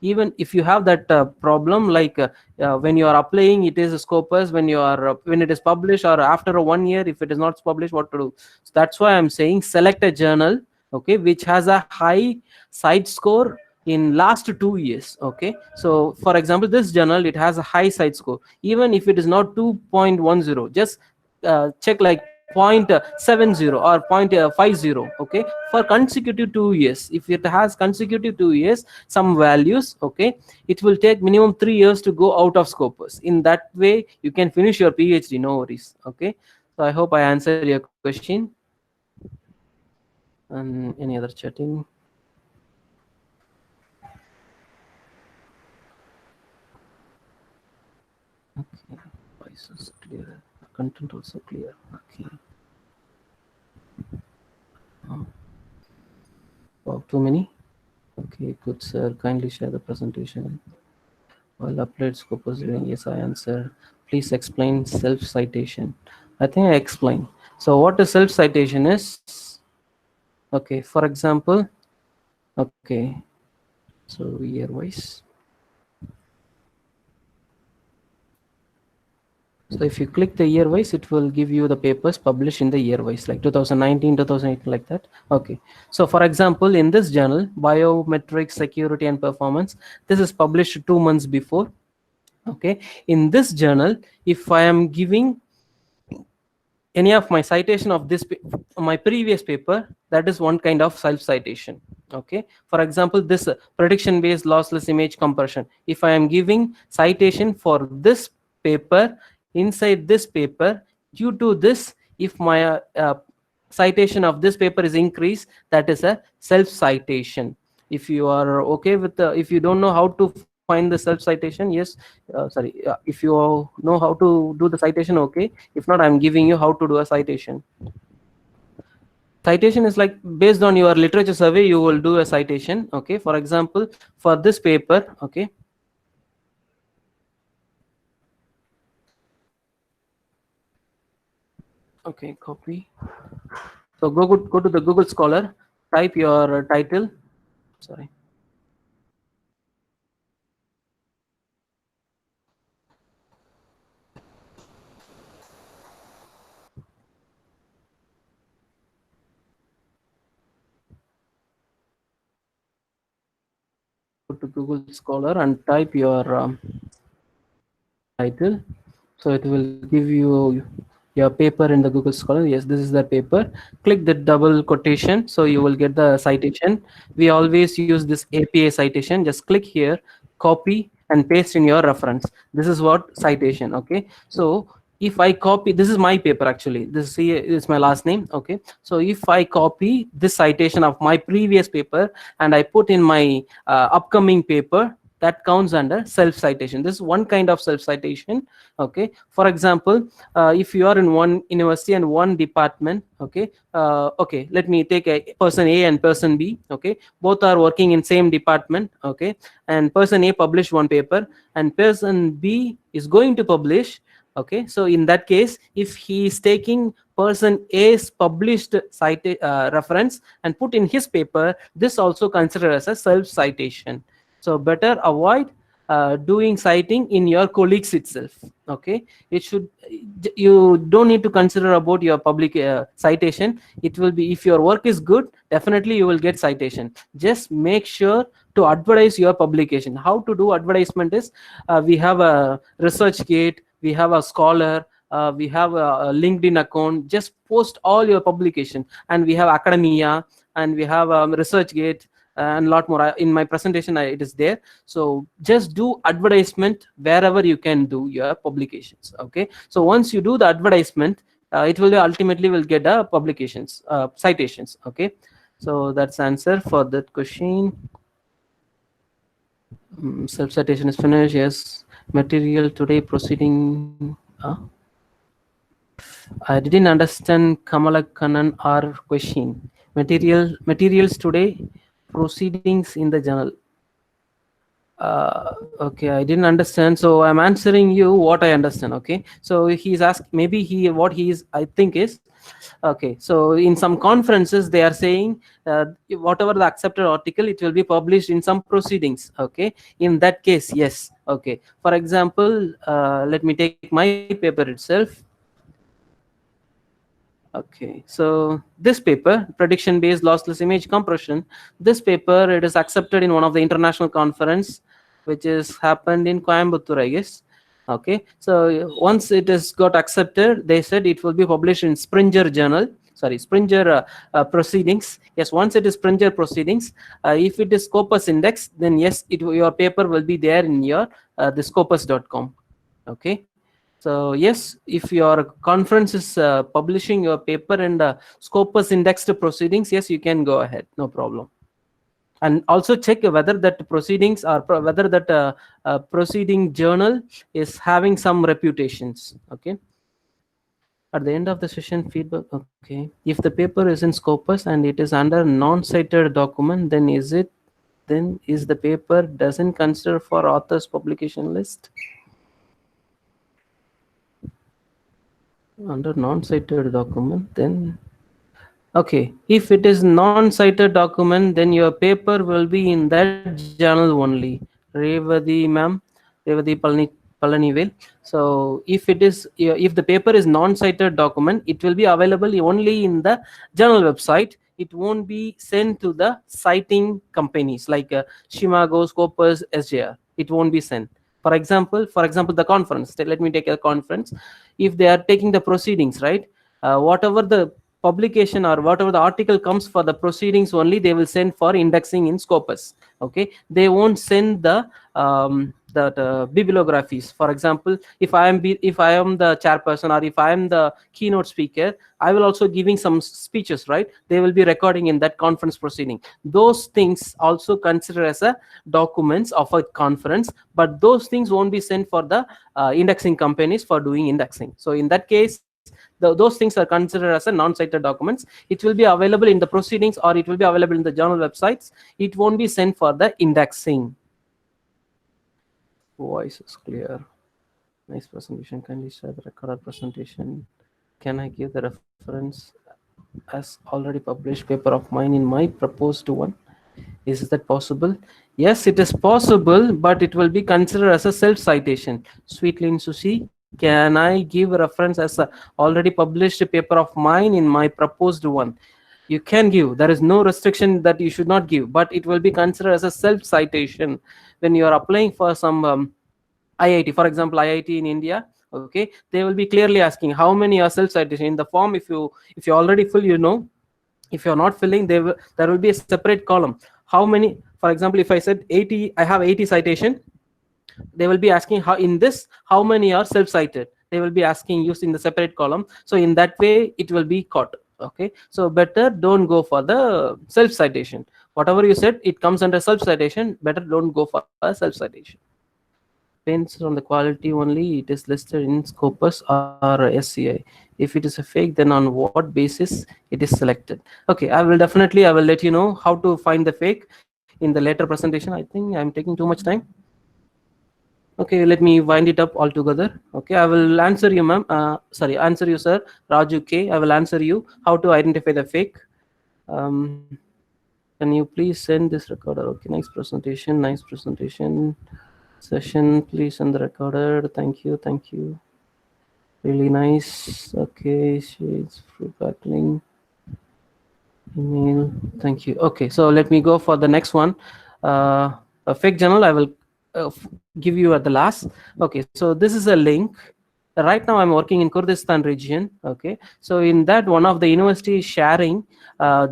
Even if you have that problem, like when you are applying, it is a Scopus. When you are when it is published, or after 1 year, if it is not published, what to do? So that's why I'm saying select a journal, okay, which has a high side score in last 2 years. Okay, so for example, this journal, it has a high side score. Even if it is not 2.10, just check like 0.70 or 0.50. Okay, for consecutive 2 years, if it has consecutive 2 years some values, okay, it will take minimum 3 years to go out of Scopus. In that way you can finish your PhD, no worries. Okay, so I hope I answered your question. And any other chatting? Okay, voice is clear, content also clear. Okay. Oh, wow, too many. Okay, good sir, kindly share the presentation. While applied Scopus doing, yes, I answer. Please explain self-citation. I think I explained. So what a self-citation is? Okay, for example, okay, so year-wise. So if you click the year-wise, it will give you the papers published in the year-wise, like 2019, 2018, like that. Okay, so for example, in this journal, Biometrics, Security and Performance, this is published 2 months before. Okay, in this journal, if I am giving any of my citation of this my previous paper, that is one kind of self citation. Okay, for example, this prediction based lossless image compression, if I am giving citation for this paper inside this paper, due to this, if my citation of this paper is increased, that is a self citation. If you are okay with the, if you don't know how to find the self citation, yes, if you know how to do the citation, okay. If not, I'm giving you how to do a citation. Citation is like based on your literature survey, you will do a citation. Okay, for example, for this paper, okay, okay, copy. So go to the Google Scholar, type your title, sorry. to Google Scholar and type your title. So it will give you your paper in the Google Scholar. Yes, this is the paper. Click the double quotation, so you will get the citation. We always use this APA citation. Just click here, copy and paste in your reference. This is what citation. Okay, so if I copy, this is my paper actually. This is my last name. Okay, so if I copy this citation of my previous paper and I put in my upcoming paper, that counts under self citation. This is one kind of self citation. Okay, for example, if you are in one university and one department, okay, okay, let me take a person A and person B. Okay, both are working in same department. Okay, and person A published one paper and person B is going to publish. Okay, so in that case, if he is taking person A's published reference and put in his paper, this also considered as a self citation. So better avoid doing citing in your colleagues itself. Okay, it should, you don't need to consider about your public citation. It will be, if your work is good, definitely you will get citation. Just make sure to advertise your publication. How to do advertisement is, we have a ResearchGate, we have a Scholar, we have a LinkedIn account. Just post all your publication, and we have Academia, and we have ResearchGate, and a lot more. In my presentation it is there. So just do advertisement wherever you can do your publications. Okay, so once you do the advertisement, it will ultimately will get a publications citations. Okay, so that's answer for that question. Self citation is finished. Yes, material today proceeding. I didn't understand Kamala Kannan or question. Materials today proceedings in the journal. Okay, I didn't understand, so I'm answering you what I understand. Okay, so he's asked, maybe what he is, I think is, okay, so in some conferences they are saying whatever the accepted article, it will be published in some proceedings. Okay, in that case, yes. Okay, for example, let me take my paper itself. Okay, so this paper, prediction based lossless image compression, this paper, it is accepted in one of the international conference which is happened in Coimbatore, I guess. Okay, so once it is got accepted, they said it will be published in Springer journal, sorry, Springer proceedings. Yes, once it is Springer proceedings, if it is Scopus index, then yes, your paper will be there in your the scopus.com. Okay, so yes, if your conference is publishing your paper in the Scopus indexed proceedings, yes, you can go ahead, no problem. And also check whether that proceedings or whether that proceeding journal is having some reputations. Okay. At the end of the session, feedback. Okay. If the paper is in Scopus and it is under non-cited document, then is the paper doesn't consider for author's publication list? Under non-cited document, then okay, if it is non-cited document, then your paper will be in that journal only. Revati ma'am, Revati Palanivel. So if it is, if the paper is non-cited document, it will be available only in the journal website. It won't be sent to the citing companies like Shimago, Scopus, SJR. It won't be sent. For example, the conference. Let me take a conference. If they are taking the proceedings, right? Whatever the publication or whatever the article comes for the proceedings only, they will send for indexing in Scopus. Okay, they won't send the bibliographies. For example, if I am the chairperson or if I am the keynote speaker, I will also giving some speeches, right? They will be recording in that conference proceeding. Those things also considered as a documents of a conference, but those things won't be sent for the indexing companies for doing indexing. So in that case, those things are considered as a non-cited documents. It will be available in the proceedings or it will be available in the journal websites. It won't be sent for the indexing. Voice is clear. Nice presentation. Kindly share the recorded presentation. Can I give the reference as already published paper of mine in my proposed one? Is that possible? Yes, it is possible, but it will be considered as a self-citation. Sweetlin Sushi, can I give a reference as a already published paper of mine in my proposed one? You can give. There is no restriction that you should not give, but it will be considered as a self citation when you are applying for some IIT, for example, IIT in India. Okay, they will be clearly asking how many are self citation in the form. If you already fill, if you're not filling, there will be a separate column. How many? For example, if I said 80, I have 80 citation. They will be asking how many are self cited. They will be asking used in the separate column. So in that way, it will be caught. Okay, so better don't go for the self citation. Whatever you said, it comes under self citation. Better don't go for a self citation. Depends on the quality only. It is listed in Scopus or SCI. If it is a fake, then on what basis it is selected? Okay, I will let you know how to find the fake in the later presentation. I think I'm taking too much time. Okay, let me wind it up altogether. Okay, I will answer you, ma'am. Answer you, sir. Raju K. I will answer you how to identify the fake. Can you please send this recorder? Okay, nice presentation. Nice presentation. Session, please send the recorder. Thank you. Thank you. Really nice. Okay, she's free battling. Email. Thank you. Okay, so let me go for the next one. A fake journal. I will give you at the last. Okay, so this is a link. Right now I'm working in Kurdistan region. Okay, so in that, one of the university is sharing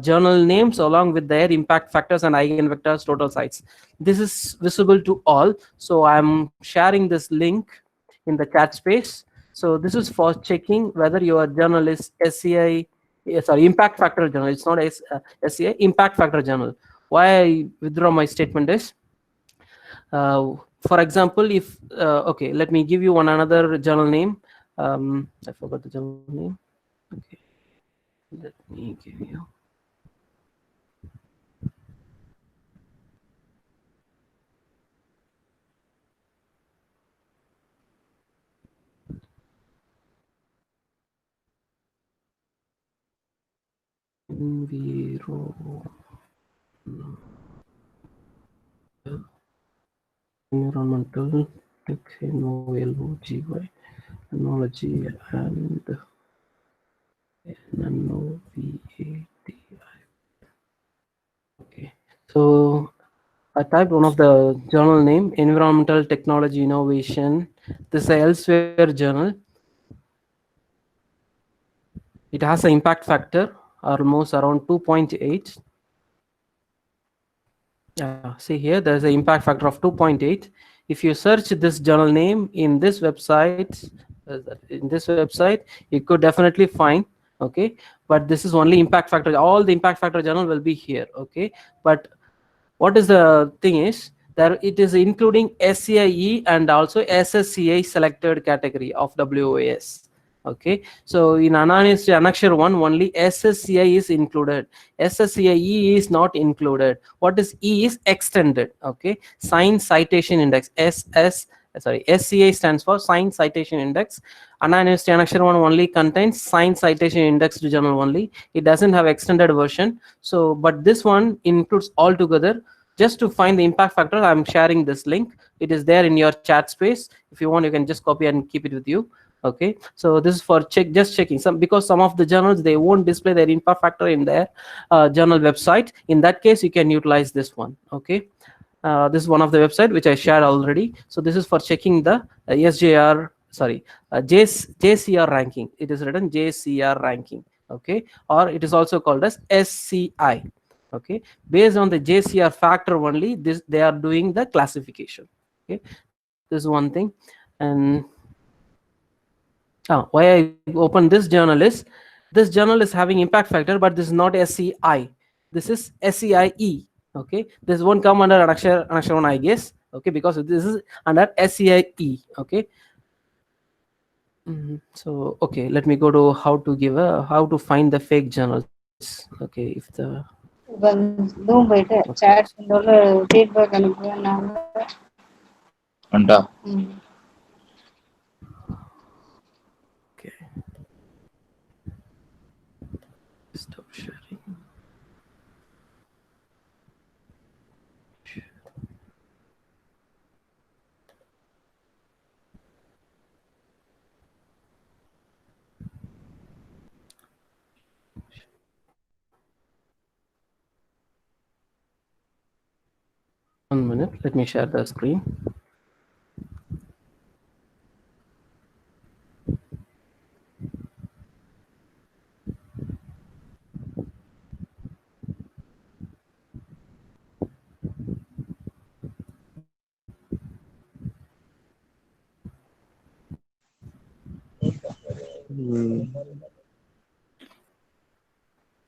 journal names along with their impact factors and eigenvectors total sites. This is visible to all, so I'm sharing this link in the chat space. So this is for checking whether your journal is SCI, sorry, impact factor journal. It's not SCI, impact factor journal. Why I withdraw my statement is, for example, if okay, let me give you another journal name. I forgot the journal name. Okay, let me give you. Environmental technology and NanoVATI. Okay, so I typed one of the journal name, Environmental Technology Innovation. This is a Elsewhere journal. It has an impact factor almost around 2.8. Yeah, see here, there's an impact factor of 2.8. If you search this journal name in this website, you could definitely find. Okay, but this is only impact factor. All the impact factor journal will be here. Okay, but what is the thing is that it is including SCIE and also SSCI selected category of WOS. Okay, so in anonymous annexure 1 only SSCI is included, SSCIE is not included. What is E is extended. Okay, signed citation index, SCI stands for signed citation index. Anonymous annexure 1 only contains signed citation index to journal only. It doesn't have extended version. So but this one includes all together. Just to find the impact factor, I'm sharing this link. It is there in your chat space. If you want, you can just copy and keep it with you. Okay, so this is for just checking some, because some of the journals, they won't display their impact factor in their journal website. In that case, you can utilize this one. Okay, this is one of the website which I shared already. So this is for checking the JCR ranking. It is written JCR ranking. Okay, or it is also called as SCI. Okay, based on the JCR factor only, this they are doing the classification. Okay, this is one thing. And why I open this journal is, this journal is having impact factor, but this is not SCI. This is SCIE. Okay, this won't come under annexure 1, I guess. Okay, because this is under SCIE. Okay. So okay, let me go to how to find the fake journals. Okay, if the Zoom beta chat feedback అనుకున్నాను అంటా okay, stop sharing. 1 minute, let me share the screen.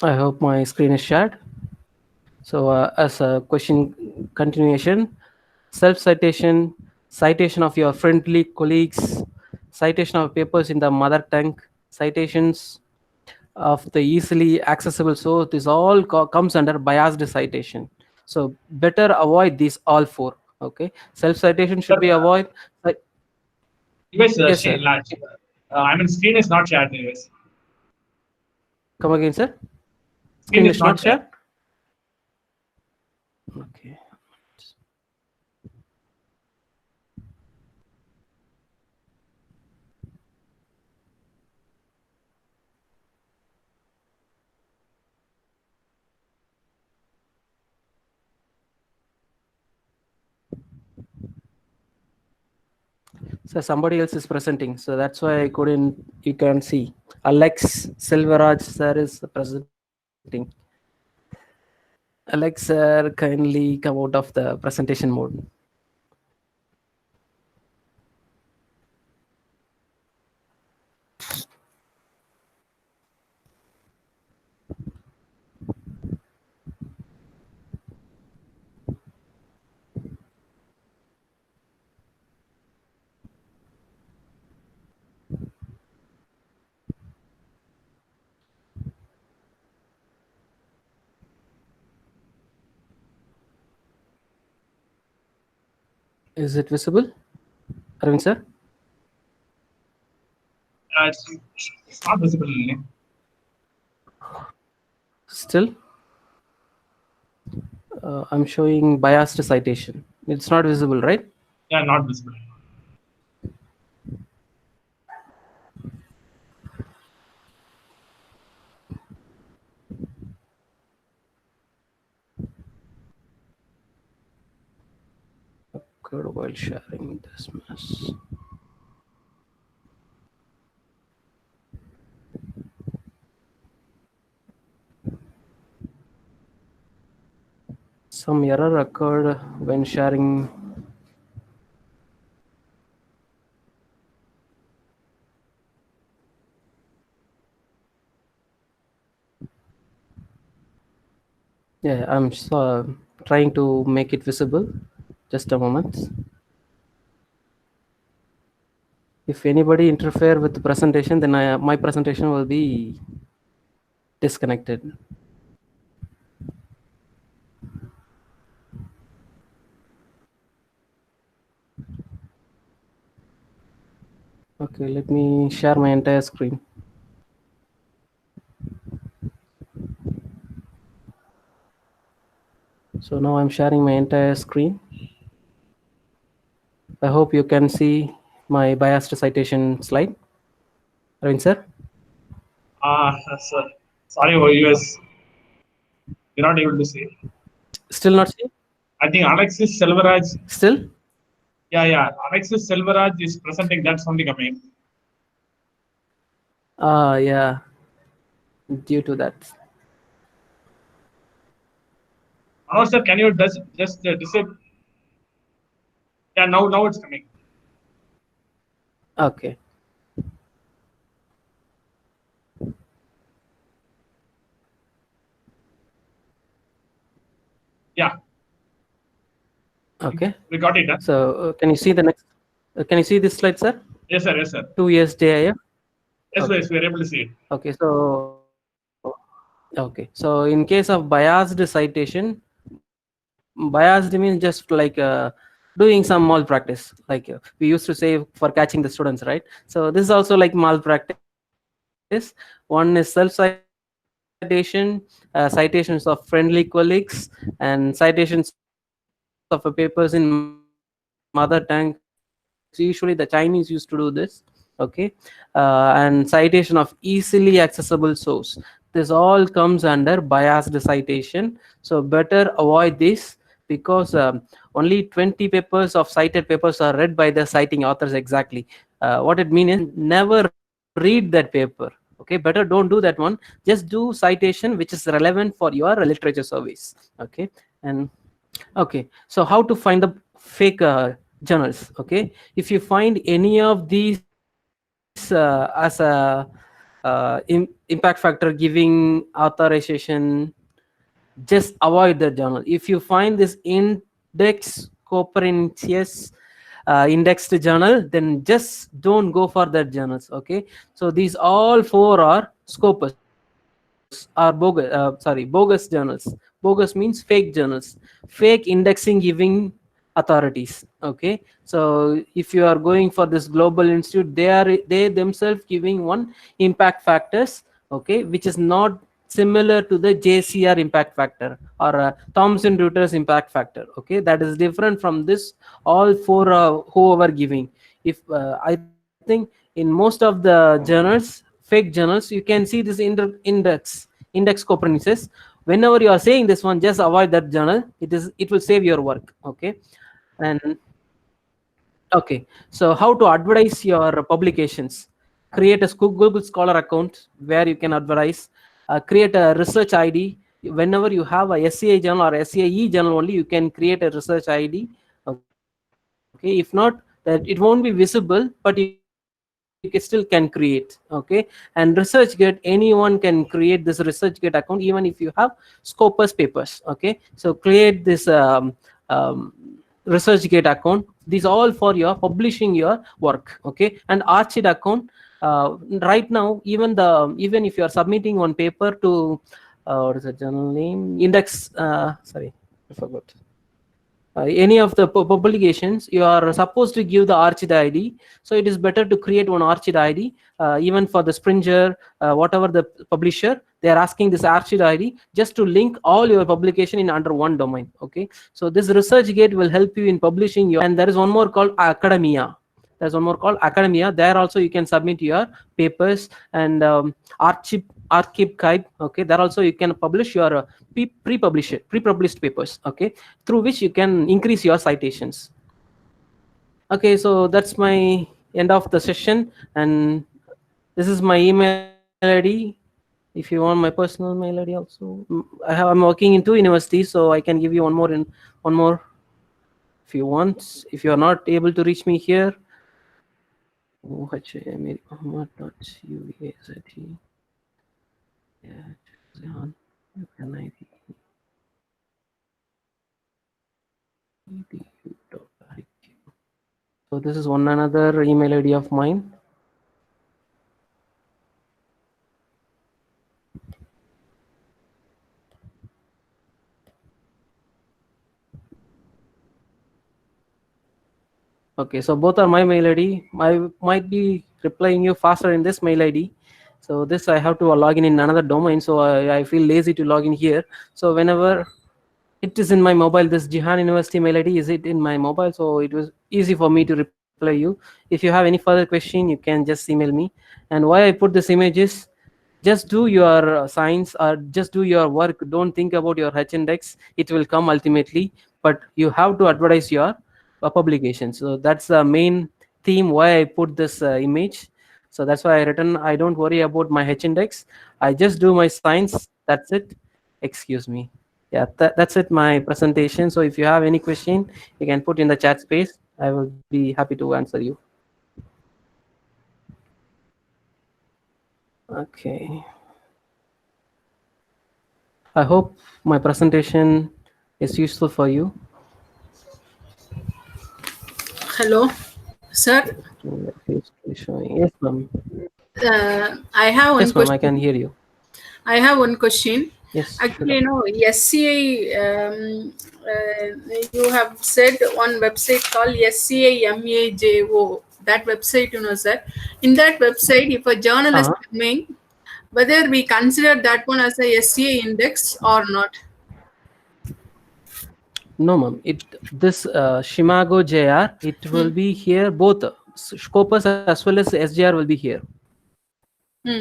I hope my screen is shared. So as a question continuation, self-citation, citation of your friendly colleagues, citation of papers in the mother tongue, citations of the easily accessible source, this all comes under biased citation. So better avoid these all four. Okay, self-citation should be avoid. US, Yes, sir. I mean, screen is not shared. US. Come again, sir. Screen Screen is is not not shared. shared. Okay. So somebody else is presenting, so that's why I couldn't. You can see Alex Silveraj sir is presenting. Alex sir, kindly come out of the presentation mode. Is it visible, Arvind sir? It's not visible. Still, I'm showing biased citation. It's not visible, right? Yeah, not visible. Good, while sharing this mess. Some error occurred when sharing. Yeah, I'm trying to make it visible. Just a moment. If anybody interfere with the presentation, then my presentation will be disconnected. Okay, let me share my entire screen. So now I'm sharing my entire screen. I hope you can see my biased citation slide. Arvind sir? Sir, sorry for US. You're not able to see it. Still not see? I think Alexis Selvaraj. Still? Yeah. Alexis Selvaraj is presenting. That's only coming. Yeah. Due to that. Manoj sir, can you just disable? Yeah, now it's coming. Okay. Yeah. Okay. We got it. Huh? So can you see the next? Can you see this slide, sir? Yes, sir. Yes, sir. 2 years JIF. Yes, Okay. yes, we are able to see it. Okay. So in case of biased citation, biased means just like doing some malpractice, like we used to say for catching the students, right? So this is also like malpractice. One is self-citation, citations of friendly colleagues, and citations of papers in mother tongue. Usually the Chinese used to do this. Okay, and citation of easily accessible source. This all comes under biased citation. So better avoid this. because only 20 papers of cited papers are read by the citing authors exactly. What it means is never read that paper. Okay, better don't do that one. Just do citation which is relevant for your literature surveys. Okay, and okay, so how to find the fake journals? Okay, if you find any of these as a impact factor giving authorization, just avoid the journal. If you find this index Copernicus indexed journal, then just don't go for that journals. Okay, so these all four are Scopus, are bogus journals. Bogus means fake journals, fake indexing giving authorities. Okay, so if you are going for this global institute, they themselves giving one impact factors, okay, which is not similar to the JCR impact factor or Thomson Reuters impact factor. Okay, that is different from this all four whoever giving. If I think in most of the journals, fake journals, you can see this index Copernicus. Whenever you are saying this one, just avoid that journal. It will save your work. Okay, and okay, so how to advertise your publications? Create a Google Scholar account where you can advertise. Create a research ID. Whenever you have a SCI journal or SCIE journal only, you can create a research ID. Okay, if not, that it won't be visible, but you still can create. Okay, and ResearchGate, anyone can create this ResearchGate account even if you have Scopus papers. Okay, so create this ResearchGate account. These all for your publishing your work. Okay, and Archid account. Right now, even if you are submitting one paper to what is the journal name, index, sorry, I forgot. Any of the publications, you are supposed to give the Archid ID. So it is better to create one Archid ID. Even for the Springer, whatever the publisher, they are asking this Archid ID just to link all your publication in under one domain. Okay, so this ResearchGate will help you in publishing your. And there is one more called Academia. There's one more called Academia. There also you can submit your papers and Archive. Okay, there also you can publish your pre-published papers. Okay, through which you can increase your citations. Okay, so that's my end of the session, and this is my email ID. If you want my personal mail ID also, I'm working in 2 universities, so I can give you one more if you want. If you are not able to reach me here, ohamamuhammad.uazat. So this is one another email ID of mine. Okay, so both are my mail ID. I might be replying you faster in this mail ID. So this I have to log in another domain, so I feel lazy to log in here. So whenever it is in my mobile, this Jihan University mail ID is it in my mobile, so it was easy for me to reply you. If you have any further question, you can just email me. And why I put this image is, just do your science or just do your work. Don't think about your H-index. It will come ultimately, but you have to advertise your publication. So that's the main theme why I put this image. So that's why I written, I don't worry about my H-index. I just do my science. That's it. Excuse me. Yeah, that's it, my presentation. So if you have any question, you can put in the chat space. I will be happy to answer you. Okay. I hope my presentation is useful for you. Hello, sir. Yes, ma'am. I have one Yes, ma'am, question. I can hear you. I have one question. Yes. Actually, SCI, you have said one website called SCI MAJO. That website, sir. In that website, if a journal is coming, whether we consider that one as a SCI index or not. No, ma'am. This Shimago JR, it will be here. Both Scopus as well as SJR will be here.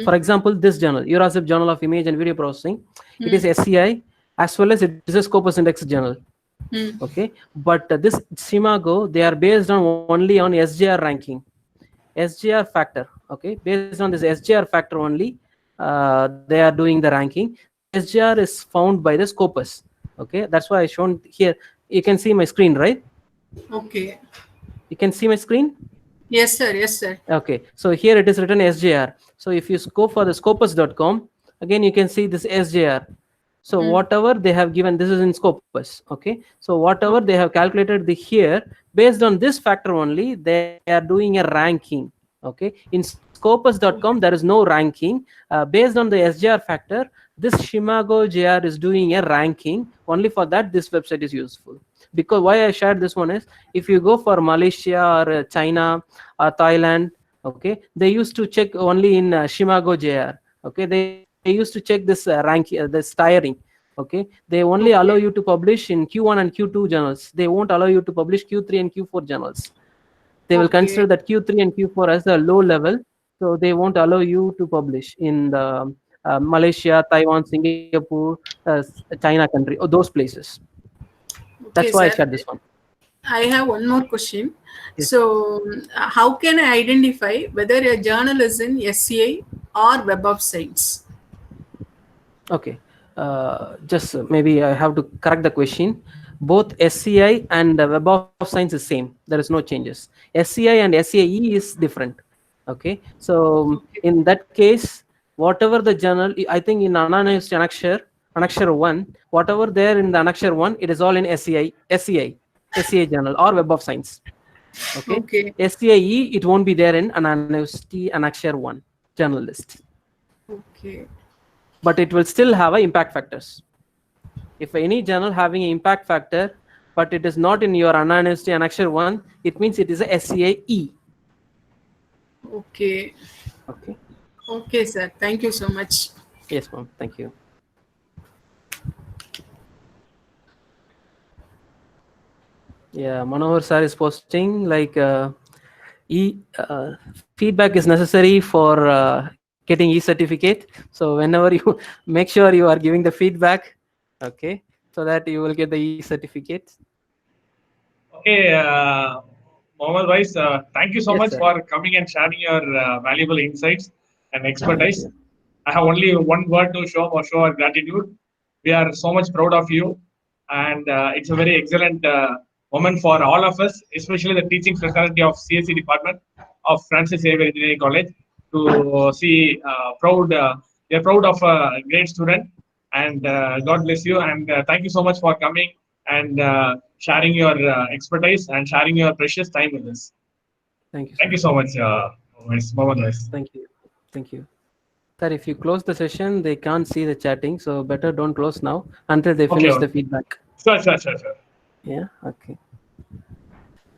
For example, this journal, Eurasip Journal of Image and Video Processing, it is SCI as well as it is a Scopus Index journal. Okay, but this Shimago, they are based on only on SGR ranking, SGR factor. Okay, based on this SGR factor only, they are doing the ranking. SGR is found by the Scopus. Okay, that's why I shown here. You can see my screen, right? Okay. You can see my screen. Yes, sir. Yes, sir. Okay, so here it is written SJR. So if you go for the scopus.com, again you can see this SJR. So whatever they have given, this is in Scopus. Okay, so whatever they have calculated the here, based on this factor only, they are doing a ranking. Okay, in scopus.com there is no ranking. Based on the SJR factor, this Shimago JR is doing a ranking. Only for that this website is useful. Because why I shared this one is, if you go for Malaysia or China or Thailand, okay, they used to check only in Shimago JR. Okay, they used to check this this tiering. Okay, they only allow you to publish in Q1 and Q2 journals. They won't allow you to publish Q3 and Q4 journals. They will consider that Q3 and Q4 as a low level, so they won't allow you to publish in the Malaysia, Taiwan, Singapore, China country, or those places. That's Okay, why I sir. shared this one. I have one more question. Yes. So, how can I identify whether a journal is in SCI or Web of Science? Okay, just maybe I have to correct the question. Both SCI and Web of Science is same. There is no changes. SCI and SCIE is different. Okay, so in that case, whatever the journal, I think in Anna-University Annakshar 1, whatever there in the Annakshar 1, it is all in SCI journal or Web of Science. Okay, SCIE, it won't be there in Anna-University Annakshar 1 journal list. Okay. But it will still have a impact factors. If any journal having an impact factor, but it is not in your Anna-University Annakshar 1, it means it is a SCIE. Okay. Okay. Okay, sir. Thank you so much. Yes, ma'am. Thank you. Yeah, Manohar sir is posting like feedback is necessary for getting e-certificate. So whenever you make sure you are giving the feedback, okay, so that you will get the e-certificate. Okay, Mohammed Wais, thank you so Yes, much sir. for coming and sharing your valuable insights and expertise. I have only one word to show our gratitude. We are so much proud of you, and it's a very excellent moment for all of us, especially the teaching fraternity of CSE department of Francis Xavier Engineering College, to see they're proud of a great student, and God bless you, and thank you so much for coming and sharing your expertise and sharing your precious time with us. Thank you. Thank you so much, Mohammed Wais. Thank you. Thank you. Sir, if you close the session, they can't see the chatting, so better don't close now until they finish the feedback. Sure. Yeah, okay.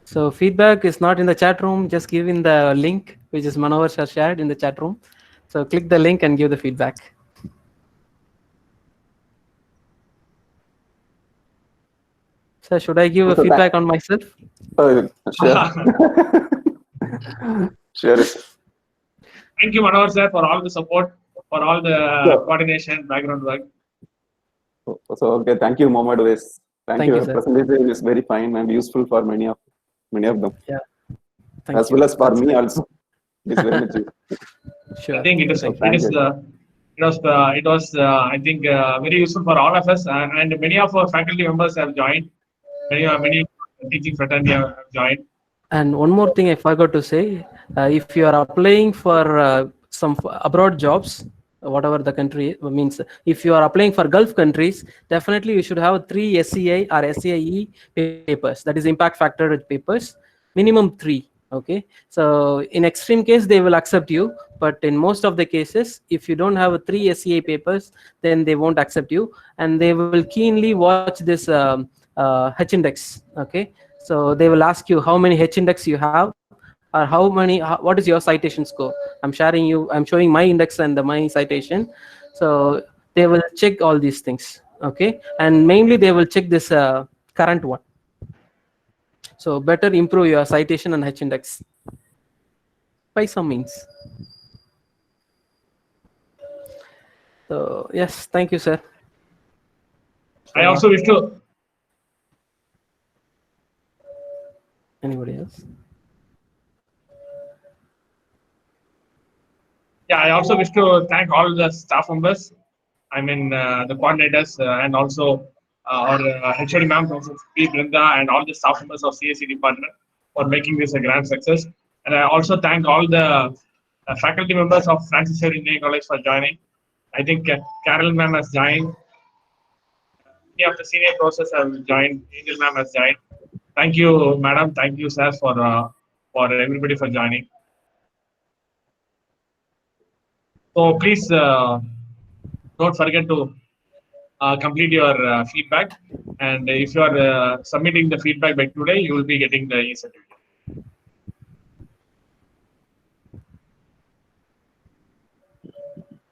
So feedback is not in the chat room, just give in the link, which is Manohar sir shared in the chat room. So click the link and give the feedback. Sir, should I give a feedback on myself? Sure. Sure. Thank you, Manohar sir, for all the support, for all the coordination, background work. So okay, thank you, Mohammed Wais. Thank you. Sir. Presentation is very fine and useful for many of them. Yeah. As well as for me also. It's very much useful. Sure. I think it was I think very useful for all of us, and many of our faculty members have joined. Many teaching fraternity have joined. And one more thing I forgot to say, if you are applying for some abroad jobs, whatever the country means, if you are applying for Gulf countries, definitely you should have 3 SCI or SCIE papers, that is impact factor papers, minimum 3. Okay, so in extreme case they will accept you, but in most of the cases, if you don't have 3 SCI papers, then they won't accept you, and they will keenly watch this H index. Okay, so they will ask you how many H index you have, or what is your citation score. I'm showing my index and my citation. So they will check all these things. Okay, and mainly they will check this current one. So better improve your citation and H index by some means. So yes, thank you, sir. I also wish to Anybody else? Yeah, I also wish to thank all the staff members. I mean, the coordinators and also our HOD ma'am, Professor P. Brinda, and all the staff members of CSE department for making this a grand success. And I also thank all the faculty members of Francis Xavier Engineering College for joining. I think Carol ma'am has joined. Many of the senior professors have joined. Angel ma'am has joined. Thank you, madam. Thank you, sir, for everybody for joining. So please don't forget to complete your feedback. And if you are submitting the feedback by today, you will be getting the e-certificate.